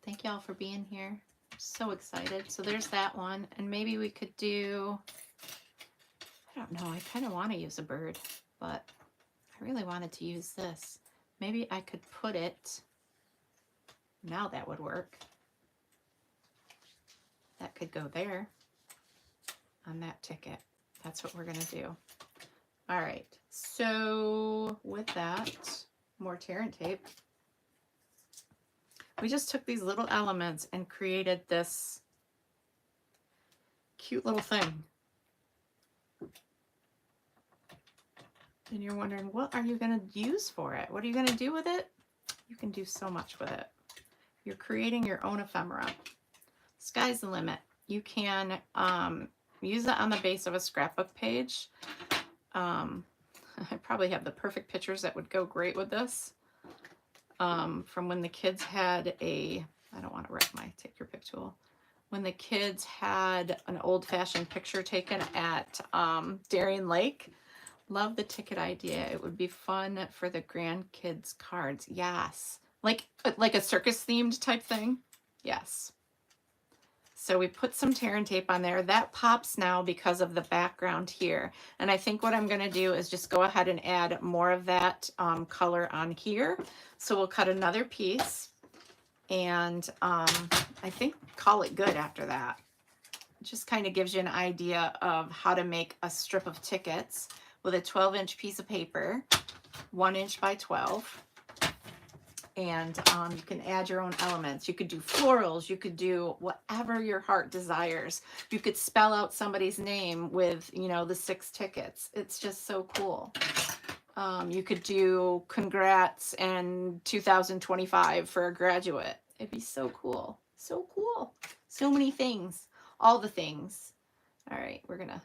A: Thank y'all for being here. I'm so excited. So there's that one. And maybe we could do, I don't know, I kind of want to use a bird, but I really wanted to use this. Maybe I could put it, now that would work. That could go there on that ticket. That's what we're going to do. All right. So with that, more tear and tape. We just took these little elements and created this cute little thing. And you're wondering, what are you going to use for it? What are you going to do with it? You can do so much with it. You're creating your own ephemera. Sky's the limit. You can use it on the base of a scrapbook page. I probably have the perfect pictures that would go great with this. From when the kids had a, I don't want to wreck my take your pick tool. When the kids had an old-fashioned picture taken at Darien Lake. Love the ticket idea. It would be fun for the grandkids' cards. Yes. Like a circus-themed type thing. Yes. So we put some tear and tape on there. That pops now because of the background here. And I think what I'm going to do is just go ahead and add more of that color on here. So we'll cut another piece and I think call it good after that. It just kind of gives you an idea of how to make a strip of tickets with a 12-inch piece of paper, 1 inch by 12. And you can add your own elements. You could do florals. You could do whatever your heart desires. You could spell out somebody's name with, you know, the 6 tickets. It's just so cool. You could do congrats and 2025 for a graduate. It'd be so cool. So cool. So many things. All the things. All right, we're going to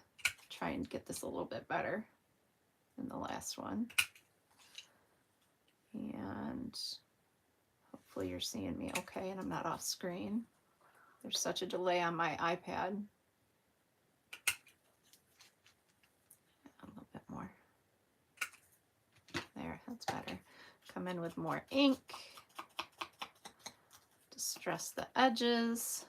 A: try and get this a little bit better than the last one. And hopefully you're seeing me okay and I'm not off screen. There's such a delay on my iPad. A little bit more. There, that's better. Come in with more ink. Distress the edges.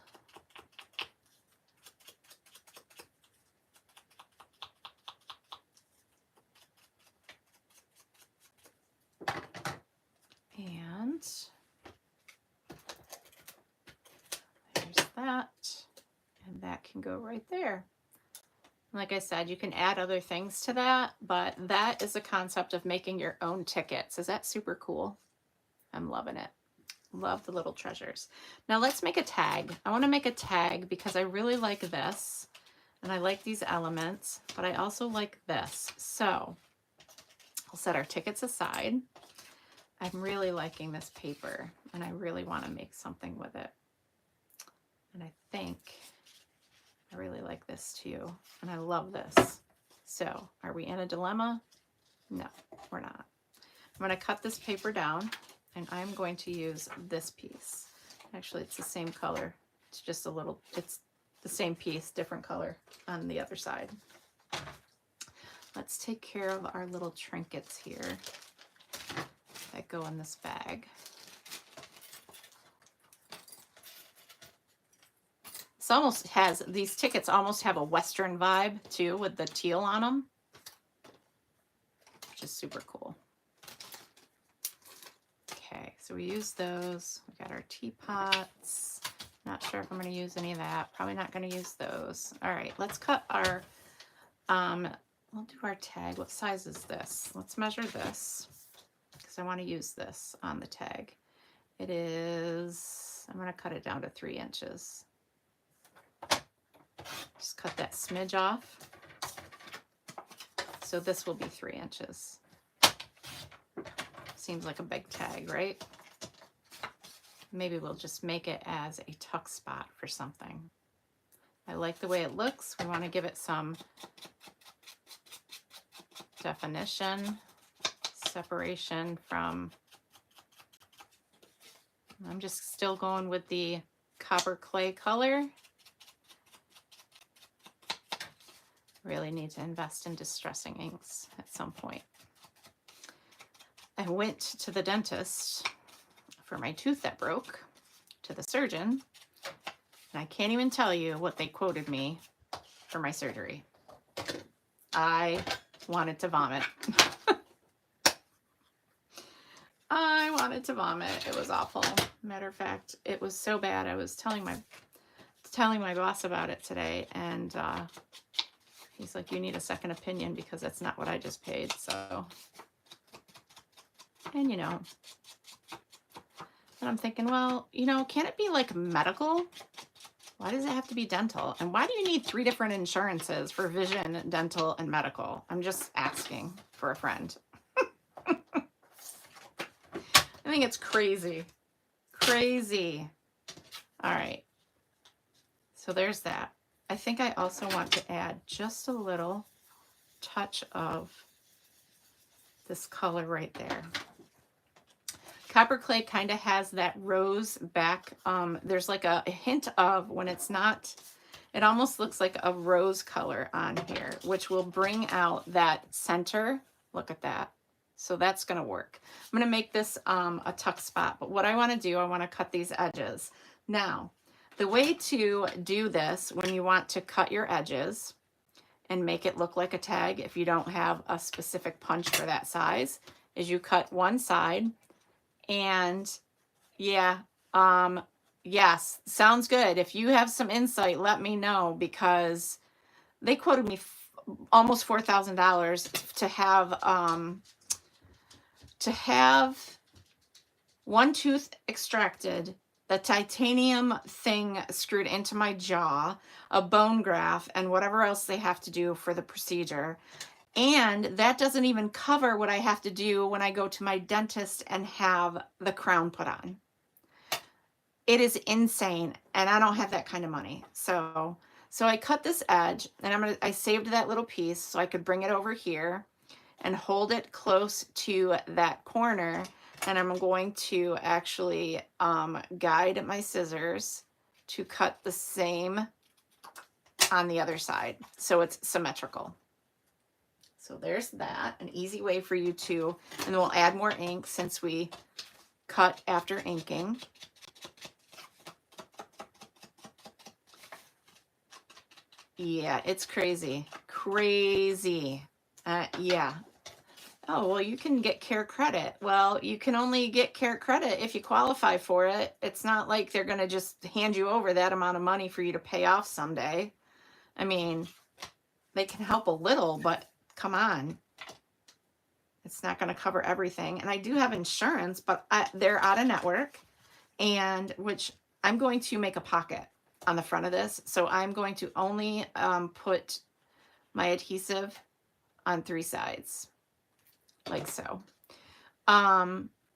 A: And there's that. And that can go right there. Like I said, you can add other things to that, but that is the concept of making your own tickets. Is that super cool? I'm loving it. Love the little treasures. Now let's make a tag. I want to make a tag because I really like this and I like these elements, but I also like this. So I'll set our tickets aside. I'm really liking this paper and I really want to make something with it. And I think I really like this too. And I love this. So are we in a dilemma? No, we're not. I'm going to cut this paper down and I'm going to use this piece. Actually, it's the same color. It's just a little, it's the same piece, different color on the other side. Let's take care of our little trinkets here that go in this bag. This almost has, these tickets almost have a Western vibe too with the teal on them, which is super cool. Okay, so we use those. We got our teapots. Not sure if I'm going to use any of that. Probably not going to use those. All right, let's cut our, we'll do our tag. What size is this? Let's measure this. because I want to use this on the tag. It is, I'm going to cut it down to 3 inches. Just cut that smidge off. So this will be 3 inches. Seems like a big tag, right? Maybe we'll just make it as a tuck spot for something. I like the way it looks. We want to give it some definition, separation from, I'm just still going with the copper clay color. Really need to invest in distressing inks at some point. I went to the dentist for my tooth that broke, to the surgeon, and I can't even tell you what they quoted me for my surgery. I wanted to vomit. I wanted to vomit. It was awful. Matter of fact, it was so bad. I was telling my boss about it today, and he's like, you need a second opinion because that's not what I just paid. So, and you know, and I'm thinking, well, you know, can it be like medical? Why does it have to be dental? And why do you need 3 different insurances for vision, dental, and medical? I'm just asking for a friend. I think it's crazy. Crazy. All right. So there's that. I think I also want to add just a little touch of this color right there. Copper clay kind of has that rose back. There's like a hint of, when it's not, it almost looks like a rose color on here, which will bring out that center. Look at that. So that's going to work. I'm going to make this a tuck spot, but what I want to do, I want to cut these edges. Now, the way to do this when you want to cut your edges and make it look like a tag, if you don't have a specific punch for that size, is you cut one side. And yeah, yes, sounds good. If you have some insight, let me know, because they quoted me almost $4,000 to have one tooth extracted, the titanium thing screwed into my jaw, a bone graft, and whatever else they have to do for the procedure. And that doesn't even cover what I have to do when I go to my dentist and have the crown put on. It is insane, and I don't have that kind of money. So I cut this edge, and I saved that little piece so I could bring it over here and hold it close to that corner. And I'm going to actually guide my scissors to cut the same on the other side, so it's symmetrical. So there's that, an easy way for you to, and then we'll add more ink since we cut after inking. Yeah, it's crazy, crazy. Yeah. Oh, well, you can get care credit. Well, you can only get care credit if you qualify for it. It's not like they're going to just hand you over that amount of money for you to pay off someday. I mean, they can help a little, but come on. It's not going to cover everything. And I do have insurance, but they're out of network, and which I'm going to make a pocket on the front of this. So I'm going to only put my adhesive on 3 sides, like so.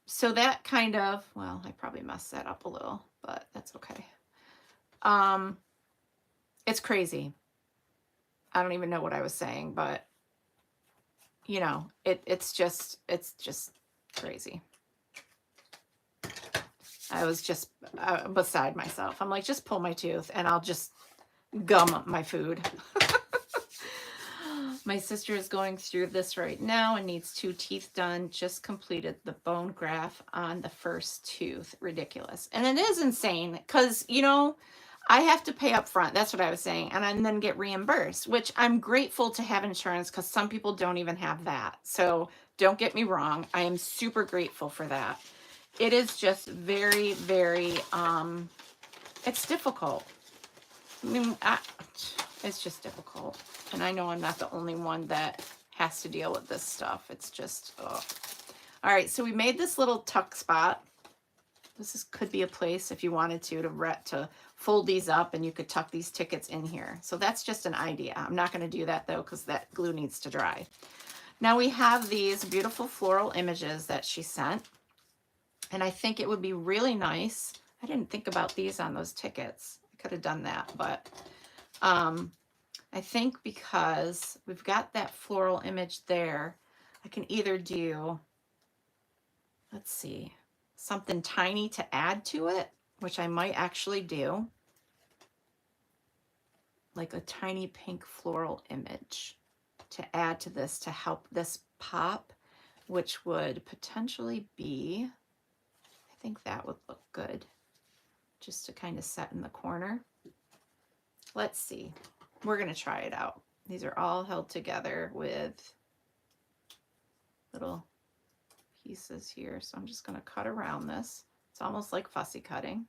A: So that kind of, well, I probably messed that up a little, but that's okay. It's crazy. I don't even know what I was saying, but you know, it's just crazy. I was just beside myself. I'm like, just pull my tooth and I'll just gum my food. My sister is going through this right now and needs 2 teeth done. Just completed the bone graft on the first tooth. Ridiculous. And it is insane because, you know, I have to pay up front. That's what I was saying. And then get reimbursed, which I'm grateful to have insurance because some people don't even have that. So don't get me wrong. I am super grateful for that. It is just very, very, it's difficult. I mean, it's just difficult. And I know I'm not the only one that has to deal with this stuff. It's just, ugh. All right, so we made this little tuck spot. Could be a place if you wanted to fold these up, and you could tuck these tickets in here. So that's just an idea. I'm not going to do that though, because that glue needs to dry. Now we have these beautiful floral images that she sent, and I think it would be really nice. I didn't think about these on those tickets. I could have done that, but I think because we've got that floral image there, I can either do, let's see, something tiny to add to it, which I might actually do, like a tiny pink floral image to add to this to help this pop, which would potentially be, I think that would look good, just to kind of set in the corner. Let's see. We're going to try it out. These are all held together with little pieces here. So I'm just going to cut around this. It's almost like fussy cutting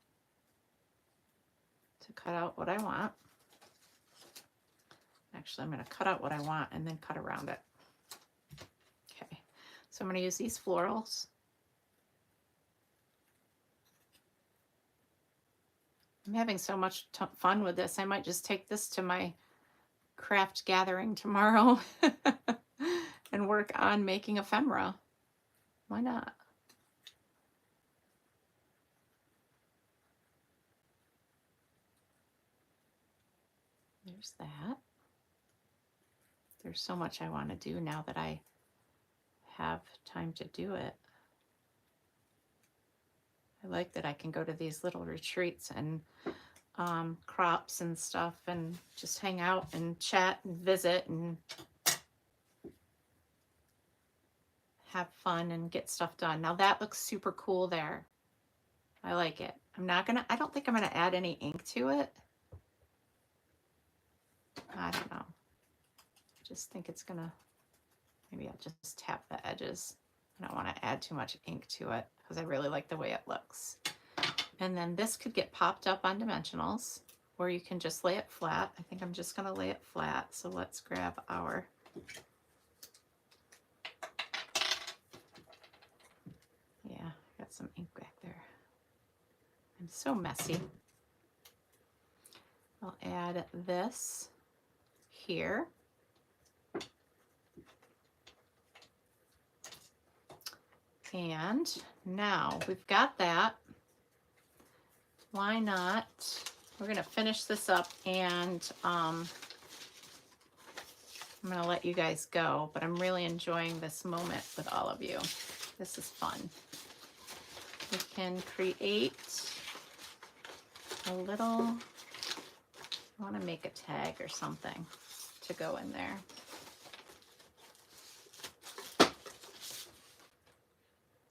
A: to cut out what I want. Actually, I'm going to cut out what I want and then cut around it. Okay, so I'm going to use these florals. I'm having so much fun with this. I might just take this to my craft gathering tomorrow and work on making ephemera. Why not? There's that. There's so much I want to do now that I have time to do it. I like that I can go to these little retreats and crops and stuff and just hang out and chat and visit and have fun and get stuff done. Now that looks super cool there. I like it. I don't think I'm gonna add any ink to it. I don't know. I just think it's gonna, maybe I'll just tap the edges. I don't want to add too much ink to it because I really like the way it looks. And then this could get popped up on dimensionals, or you can just lay it flat. I think I'm just going to lay it flat. So let's grab our got some ink back there. I'm so messy. I'll add this here. And now we've got that. Why not? We're going to finish this up, and I'm going to let you guys go, but I'm really enjoying this moment with all of you. This is fun. We can create a little, I want to make a tag or something to go in there.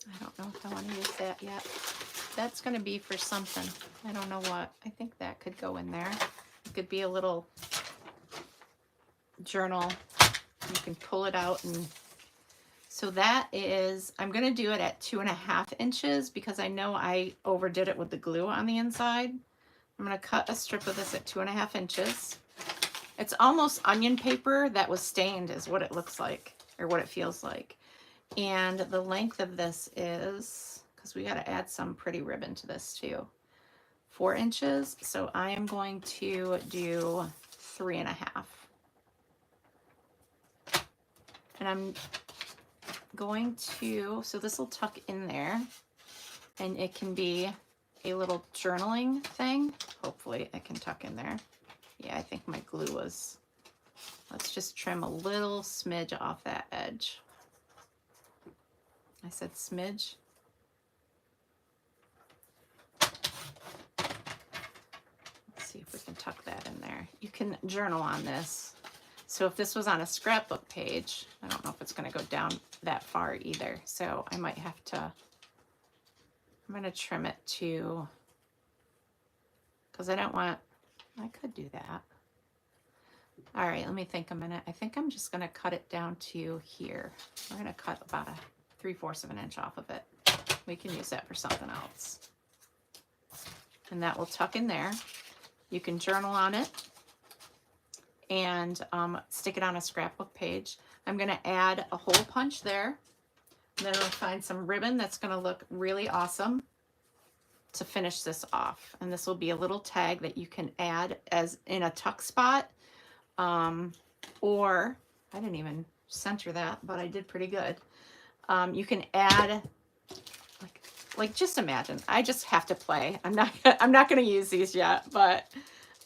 A: I don't know if I want to use that yet. That's going to be for something. I don't know what. I think that could go in there. It could be a little journal. You can pull it out. And so that is, I'm going to do it at 2.5 inches because I know I overdid it with the glue on the inside. I'm going to cut a strip of this at 2.5 inches. It's almost onion paper that was stained is what it looks like, or what it feels like. And the length of this is, because we got to add some pretty ribbon to this too, 4 inches. So I am going to do 3.5. And I'm going to, so this will tuck in there, and it can be a little journaling thing. Hopefully it can tuck in there. Yeah, I think my glue was, let's just trim a little smidge off that edge. I said smidge. Let's see if we can tuck that in there. You can journal on this. So if this was on a scrapbook page, I don't know if it's going to go down that far either. So I might have to, I'm going to trim it to, because I don't want, I could do that. All right, let me think a minute. I think I'm just going to cut it down to here. We're going to cut about 3/4 of an inch off of it. We can use that for something else. And that will tuck in there. You can journal on it and stick it on a scrapbook page. I'm going to add a hole punch there And then I'll find some ribbon that's going to look really awesome to finish this off. And this will be a little tag that you can add as in a tuck spot. Or I didn't even center that, but I did pretty good. You can add like just imagine. I just have to play. I'm not going to use these yet, but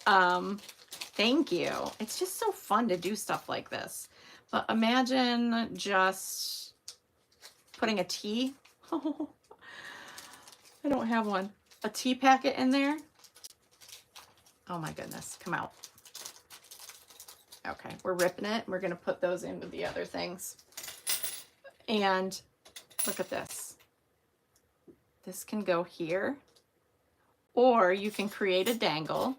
A: thank you. It's just so fun to do stuff like this. But imagine just putting a tea. Oh, I don't have one. A tea packet in there. Oh my goodness, come out. Okay, we're ripping it. We're going to put those in with the other things. And look at this. This can go here. Or you can create a dangle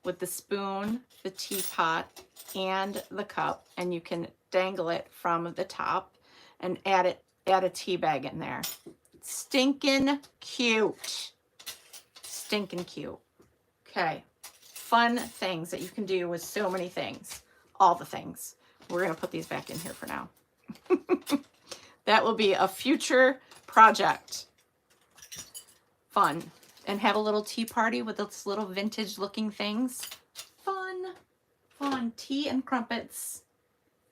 A: with the spoon, the teapot, and the cup. And you can dangle it from the top and add a tea bag in there. Stinking cute. Stinking cute. Okay. Fun things that you can do with so many things. All the things. We're going to put these back in here for now. That will be a future project. Fun. And have a little tea party with those little vintage looking things. Fun. Fun. Tea and crumpets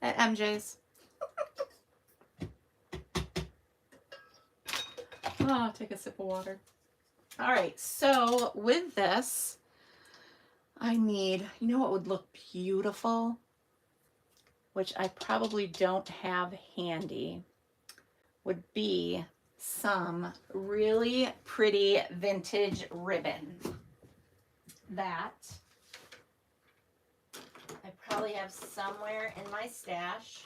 A: at MJ's. Oh, take a sip of water. All right. So with this, I need, you know what would look beautiful? Which I probably don't have handy, would be some really pretty vintage ribbon. That I probably have somewhere in my stash.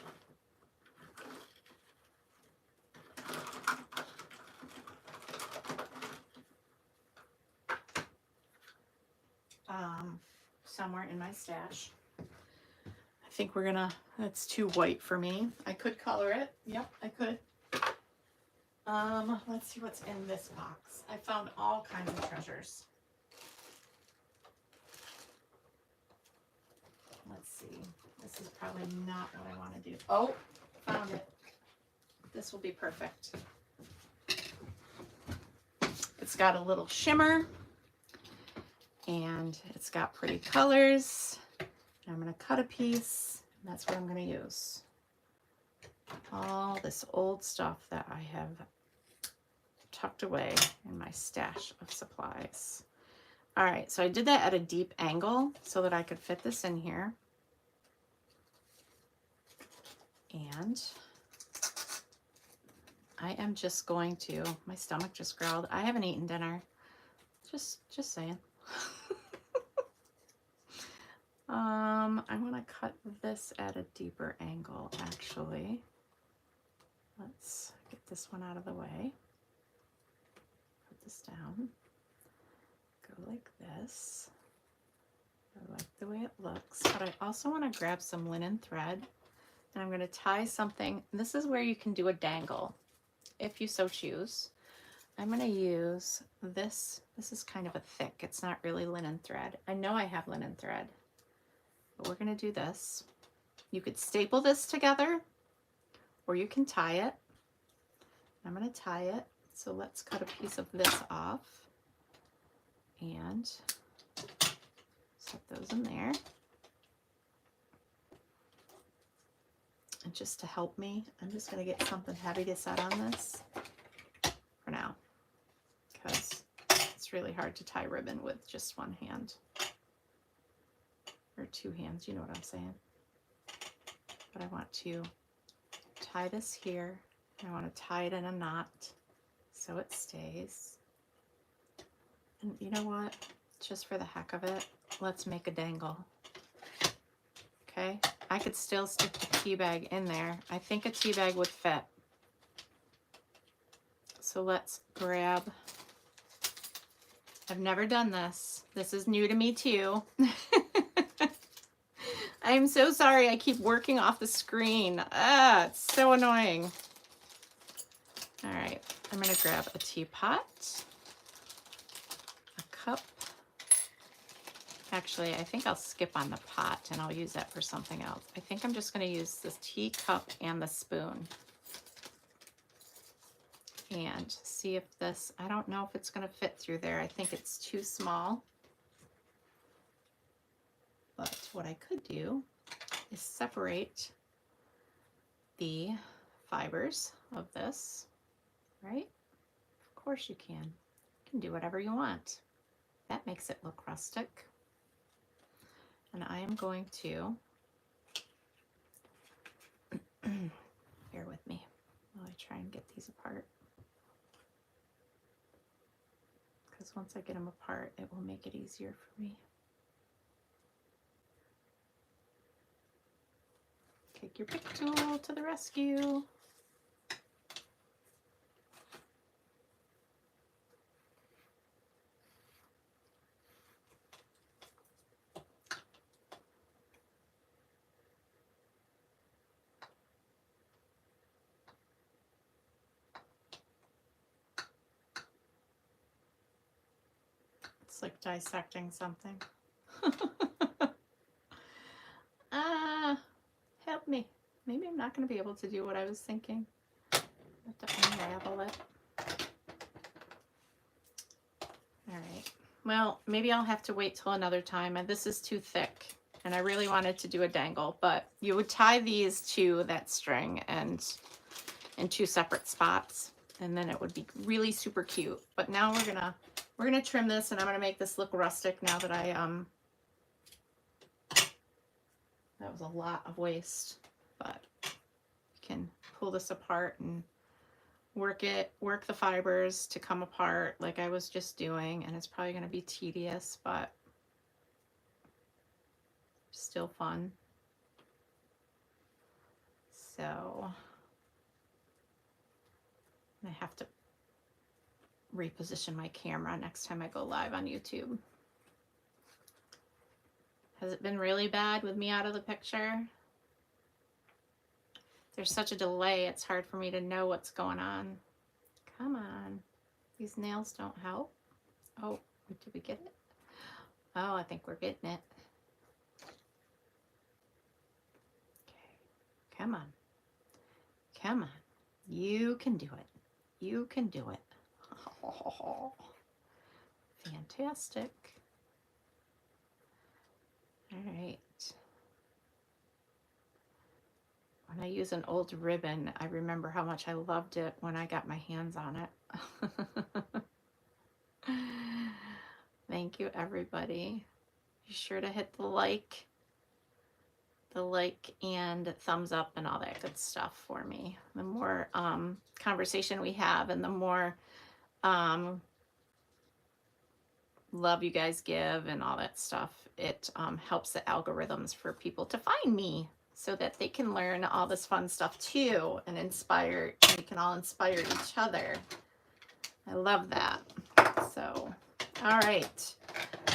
A: Somewhere in my stash. I think we're gonna, that's too white for me. I could color it. Yep, I could. Let's see what's in this box. I found all kinds of treasures. Let's see. This is probably not what I want to do. Oh, found it. This will be perfect. It's got a little shimmer. And it's got pretty colors. I'm going to cut a piece, and that's what I'm going to use. All this old stuff that I have tucked away in my stash of supplies. All right, so I did that at a deep angle so that I could fit this in here. And I am just going to, my stomach just growled. I haven't eaten dinner. Just saying. I want to cut this at a deeper angle, actually. Let's get this one out of the way. Put this down. Go like this. I like the way it looks, but I also want to grab some linen thread, and I'm going to tie something. This is where you can do a dangle, if you so choose. I'm going to use this. This is kind of a thick. It's not really linen thread. I know I have linen thread. But we're going to do this. You could staple this together, or you can tie it. I'm going to tie it. So let's cut a piece of this off and set those in there. And just to help me, I'm just going to get something heavy to set on this for now, because it's really hard to tie ribbon with just one hand. Or two hands, you know what I'm saying. But I want to tie this here. I want to tie it in a knot so it stays. And you know what? Just for the heck of it, let's make a dangle. Okay? I could still stick the tea bag in there. I think a tea bag would fit. So let's grab, I've never done this. This is new to me too. I'm so sorry. I keep working off the screen. It's so annoying. All right. I'm going to grab a teapot, a cup. Actually, I think I'll skip on the pot and I'll use that for something else. I think I'm just going to use this teacup and the spoon. and see if this, I don't know if it's going to fit through there. I think it's too small. But what I could do is separate the fibers of this, right? Of course you can. You can do whatever you want. That makes it look rustic. And I am going to, bear with me while I try and get these apart. Because once I get them apart, it will make it easier for me. Take your pick tool to the rescue. It's like dissecting something. Help me. Maybe I'm not going to be able to do what I was thinking. I have to unravel it. All right. Well, maybe I'll have to wait till another time. And this is too thick. And I really wanted to do a dangle, but you would tie these to that string and in two separate spots, and then it would be really super cute. But now we're gonna trim this, and I'm gonna make this look rustic now that that was a lot of waste, but you can pull this apart and work the fibers to come apart like I was just doing, and it's probably gonna be tedious, but still fun. So I have to reposition my camera next time I go live on YouTube. Has it been really bad with me out of the picture? There's such a delay, it's hard for me to know what's going on. Come on. These nails don't help. Oh, did we get it? Oh, I think we're getting it. Okay. Come on. Come on. You can do it. You can do it. Oh, fantastic. All right. When I use an old ribbon, I remember how much I loved it when I got my hands on it. Thank you, everybody. Be sure to hit the like and thumbs up and all that good stuff for me. The more conversation we have and the more love you guys give and all that stuff, it helps the algorithms for people to find me so that they can learn all this fun stuff too and inspire. We can all inspire each other. I love that. So, all right.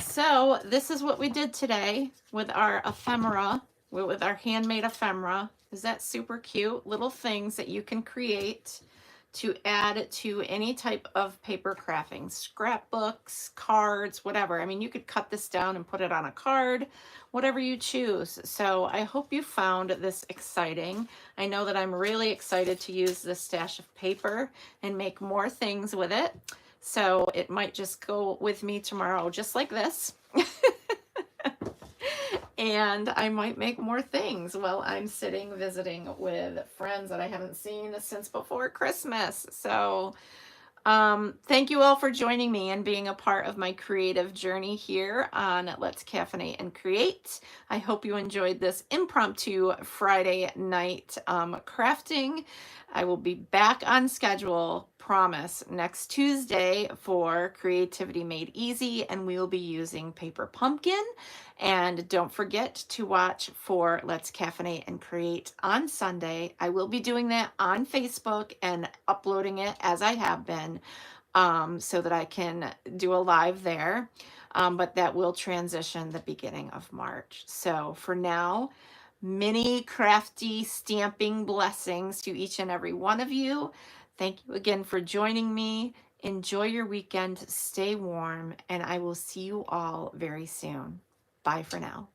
A: So this is what we did today with our ephemera, with our handmade ephemera. Is that super cute? Little things that you can create to add to any type of paper crafting, scrapbooks, cards, whatever. I mean, you could cut this down and put it on a card, whatever you choose. So I hope you found this exciting. I know that I'm really excited to use this stash of paper and make more things with it. So it might just go with me tomorrow, just like this. And I might make more things while I'm sitting visiting with friends that I haven't seen since before Christmas. So thank you all for joining me and being a part of my creative journey here on Let's Caffeinate and Create. I hope you enjoyed this impromptu Friday night crafting. I will be back on schedule, promise, next Tuesday for Creativity Made Easy, and we will be using paper pumpkin. And don't forget to watch for Let's Caffeinate and Create on Sunday. I will be doing that on Facebook and uploading it as I have been, so that I can do a live there. But that will transition the beginning of March. So for now, many crafty stamping blessings to each and every one of you. Thank you again for joining me. Enjoy your weekend, stay warm, and I will see you all very soon. Bye for now.